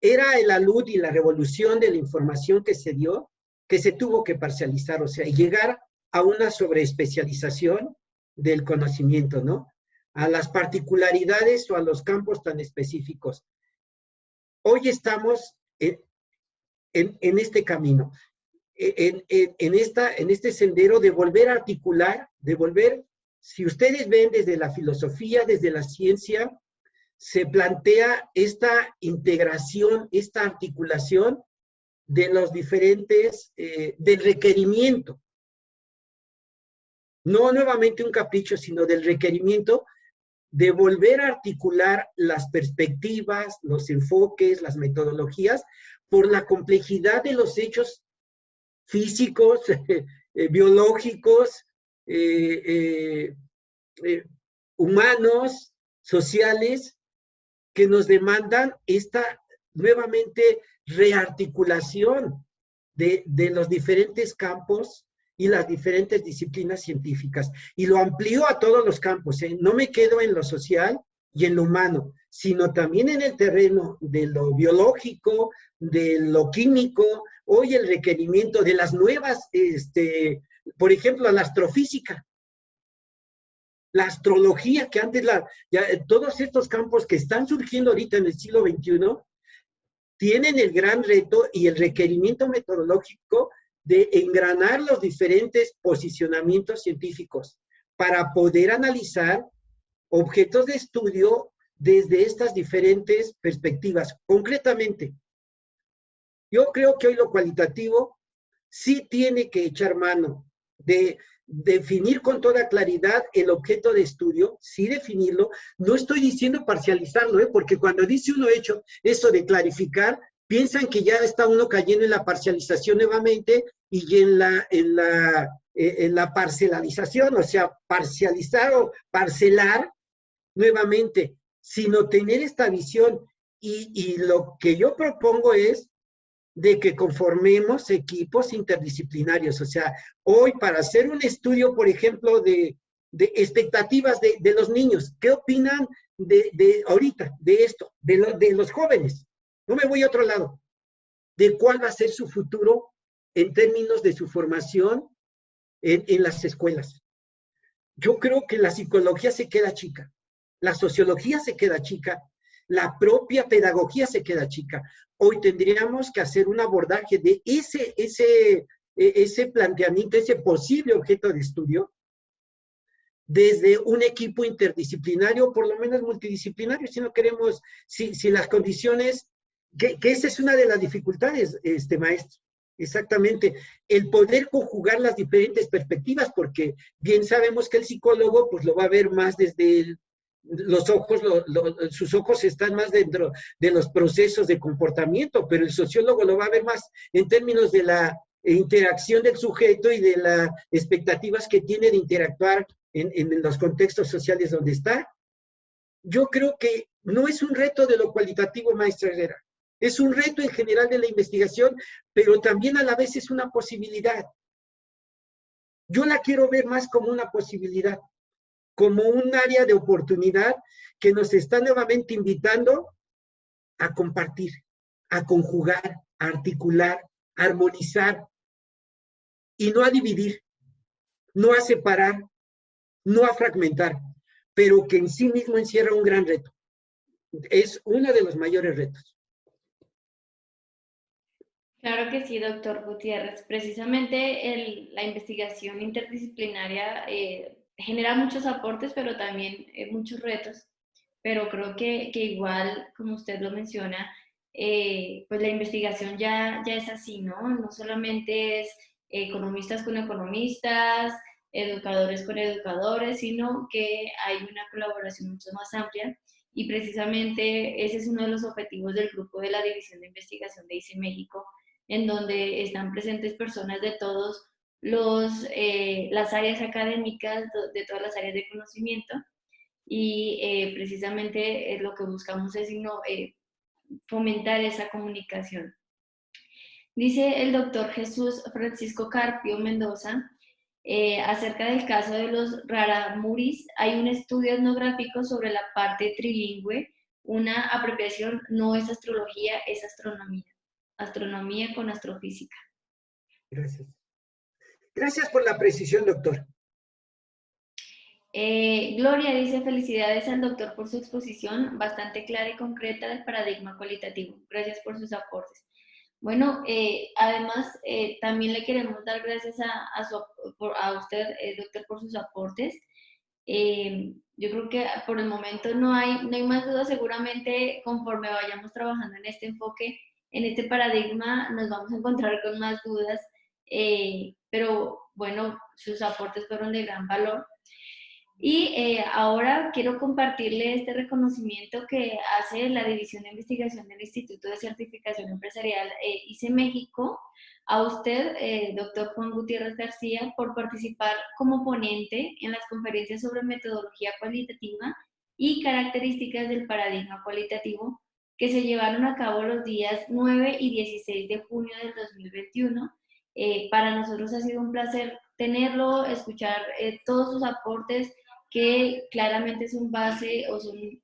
Era la luz y la revolución de la información que se dio, que se tuvo que parcializar, o sea, llegar a una sobreespecialización del conocimiento, ¿no? A las particularidades o a los campos tan específicos. Hoy estamos en este camino, en este sendero de volver a articular, de volver, si ustedes ven desde la filosofía, desde la ciencia, se plantea esta integración, esta articulación de los diferentes, del requerimiento. No nuevamente un capricho, sino del requerimiento de volver a articular las perspectivas, los enfoques, las metodologías, por la complejidad de los hechos físicos, biológicos, eh, humanos, sociales, que nos demandan esta nuevamente rearticulación de los diferentes campos y las diferentes disciplinas científicas. Y lo amplío a todos los campos, ¿eh? No me quedo en lo social y en lo humano, sino también en el terreno de lo biológico, de lo químico, hoy el requerimiento de las nuevas, por ejemplo, la astrofísica, la astrología, que antes todos estos campos que están surgiendo ahorita en el siglo XXI, tienen el gran reto y el requerimiento metodológico de engranar los diferentes posicionamientos científicos para poder analizar objetos de estudio desde estas diferentes perspectivas. Concretamente, yo creo que hoy lo cualitativo sí tiene que echar mano de definir con toda claridad el objeto de estudio, sí definirlo. No estoy diciendo parcializarlo, porque cuando dice uno hecho eso de clarificar, piensan que ya está uno cayendo en la parcialización nuevamente y en la parcelalización, o sea, parcializar o parcelar nuevamente, sino tener esta visión. Y lo que yo propongo es de que conformemos equipos interdisciplinarios. O sea, hoy para hacer un estudio, por ejemplo, de expectativas de los niños, ¿qué opinan ahorita, de esto, de los jóvenes? No me voy a otro lado. ¿De cuál va a ser su futuro en términos de su formación en las escuelas? Yo creo que la psicología se queda chica, la sociología se queda chica, la propia pedagogía se queda chica. Hoy tendríamos que hacer un abordaje de ese planteamiento, ese posible objeto de estudio, desde un equipo interdisciplinario, por lo menos multidisciplinario, si no queremos, si las condiciones, que esa es una de las dificultades, maestro, exactamente, el poder conjugar las diferentes perspectivas, porque bien sabemos que el psicólogo pues lo va a ver más desde los ojos, sus ojos están más dentro de los procesos de comportamiento, pero el sociólogo lo va a ver más en términos de la interacción del sujeto y de las expectativas que tiene de interactuar en los contextos sociales donde está. Yo creo que no es un reto de lo cualitativo, maestra Herrera. Es un reto en general de la investigación, pero también a la vez es una posibilidad. Yo la quiero ver más como una posibilidad, como un área de oportunidad que nos está nuevamente invitando a compartir, a conjugar, a articular, a armonizar y no a dividir, no a separar, no a fragmentar, pero que en sí mismo encierra un gran reto. Es uno de los mayores retos. Claro que sí, doctor Gutiérrez. Precisamente la investigación interdisciplinaria genera muchos aportes, pero también muchos retos. Pero creo que igual, como usted lo menciona, pues la investigación ya es así, ¿no? No solamente es economistas con economistas, educadores con educadores, sino que hay una colaboración mucho más amplia. Y precisamente ese es uno de los objetivos del grupo de la División de Investigación de ICE México, en donde están presentes personas de todos las áreas académicas, de todas las áreas de conocimiento, y precisamente lo que buscamos es fomentar esa comunicación. Dice el doctor Jesús Francisco Carpio Mendoza, acerca del caso de los raramuris, hay un estudio etnográfico sobre la parte trilingüe, una apropiación no es astrología, es astronomía. Astronomía con astrofísica. Gracias. Gracias por la precisión, doctor. Gloria dice, felicidades al doctor por su exposición bastante clara y concreta del paradigma cualitativo. Gracias por sus aportes. Bueno, además, también le queremos dar gracias a usted, doctor, por sus aportes. Yo creo que por el momento no hay más dudas. Seguramente conforme vayamos trabajando en este enfoque, en este paradigma, nos vamos a encontrar con más dudas. Pero bueno, sus aportes fueron de gran valor. Y ahora quiero compartirle este reconocimiento que hace la División de Investigación del Instituto de Certificación Empresarial ICE México a usted, doctor Juan Gutiérrez García, por participar como ponente en las conferencias sobre metodología cualitativa y características del paradigma cualitativo que se llevaron a cabo los días 9 y 16 de junio del 2021. Para nosotros ha sido un placer tenerlo, escuchar todos sus aportes que claramente son base o son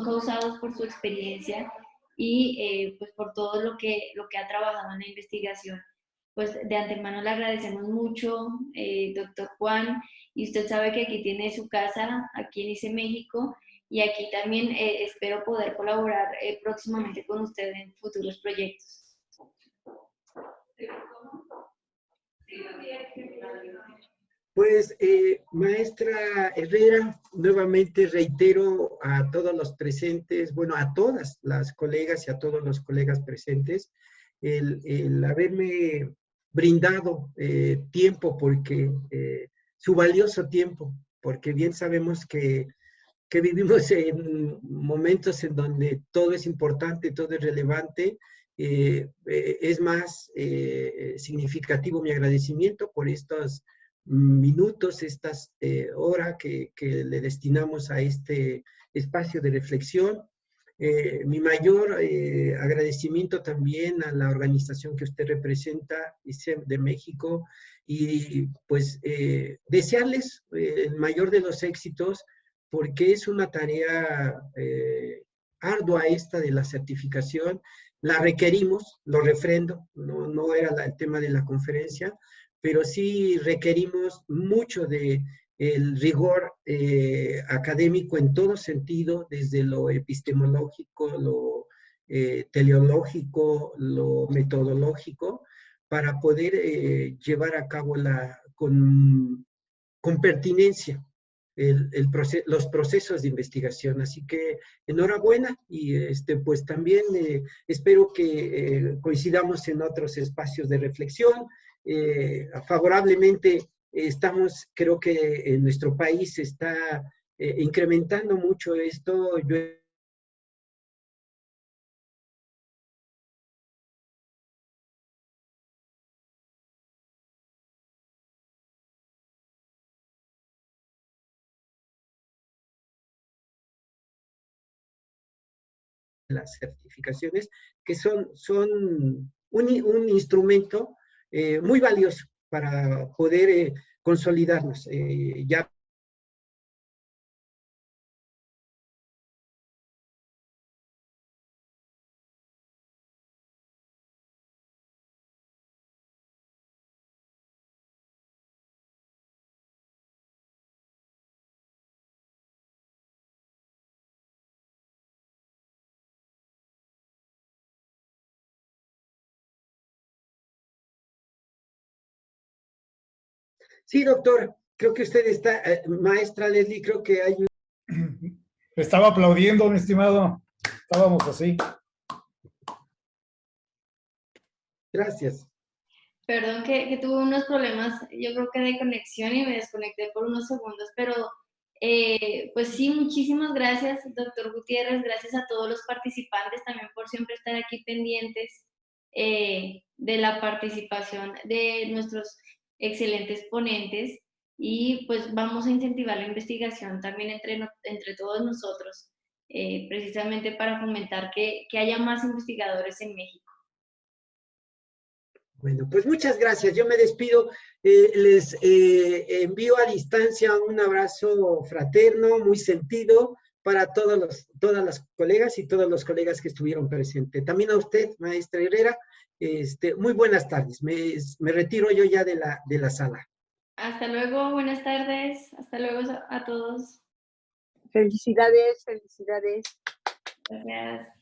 causados por su experiencia y pues por todo lo que ha trabajado en la investigación. Pues de antemano le agradecemos mucho, doctor Juan, y usted sabe que aquí tiene su casa, aquí en ICE México, y aquí también espero poder colaborar próximamente con usted en futuros proyectos. Pues, maestra Herrera, nuevamente reitero a todos los presentes, bueno, a todas las colegas y a todos los colegas presentes, el haberme brindado tiempo, porque su valioso tiempo, porque bien sabemos que vivimos en momentos en donde todo es importante, todo es relevante. Es más significativo mi agradecimiento por estos minutos, estas horas que le destinamos a este espacio de reflexión. Mi mayor agradecimiento también a la organización que usted representa, ICEM de México, y pues desearles el mayor de los éxitos, porque es una tarea ardua esta de la certificación. La requerimos, lo refrendo, no era el tema de la conferencia, pero sí requerimos mucho de el rigor académico en todo sentido, desde lo epistemológico, lo teleológico, lo metodológico, para poder llevar a cabo con pertinencia los procesos de investigación. Así que enhorabuena, y pues también espero que coincidamos en otros espacios de reflexión. Favorablemente estamos, creo que en nuestro país se está incrementando mucho esto. Yo las certificaciones, que son un instrumento muy valioso para poder consolidarnos. Ya sí, doctor, creo que usted está, maestra Leslie, creo que hay un... Estaba aplaudiendo, mi estimado. Estábamos así. Gracias. Perdón que tuve unos problemas, yo creo que de conexión, y me desconecté por unos segundos, pero pues sí, muchísimas gracias, doctor Gutiérrez, gracias a todos los participantes también por siempre estar aquí pendientes de la participación de nuestros excelentes ponentes. y pues vamos a incentivar la investigación también entre todos nosotros, precisamente para fomentar que haya más investigadores en México. Bueno, pues muchas gracias. Yo me despido. Les envío a distancia un abrazo fraterno, muy sentido para todas las colegas y todos los colegas que estuvieron presentes. También a usted, maestra Herrera, muy buenas tardes. Me retiro yo ya de la sala. Hasta luego, buenas tardes. Hasta luego a todos. Felicidades, felicidades. Gracias.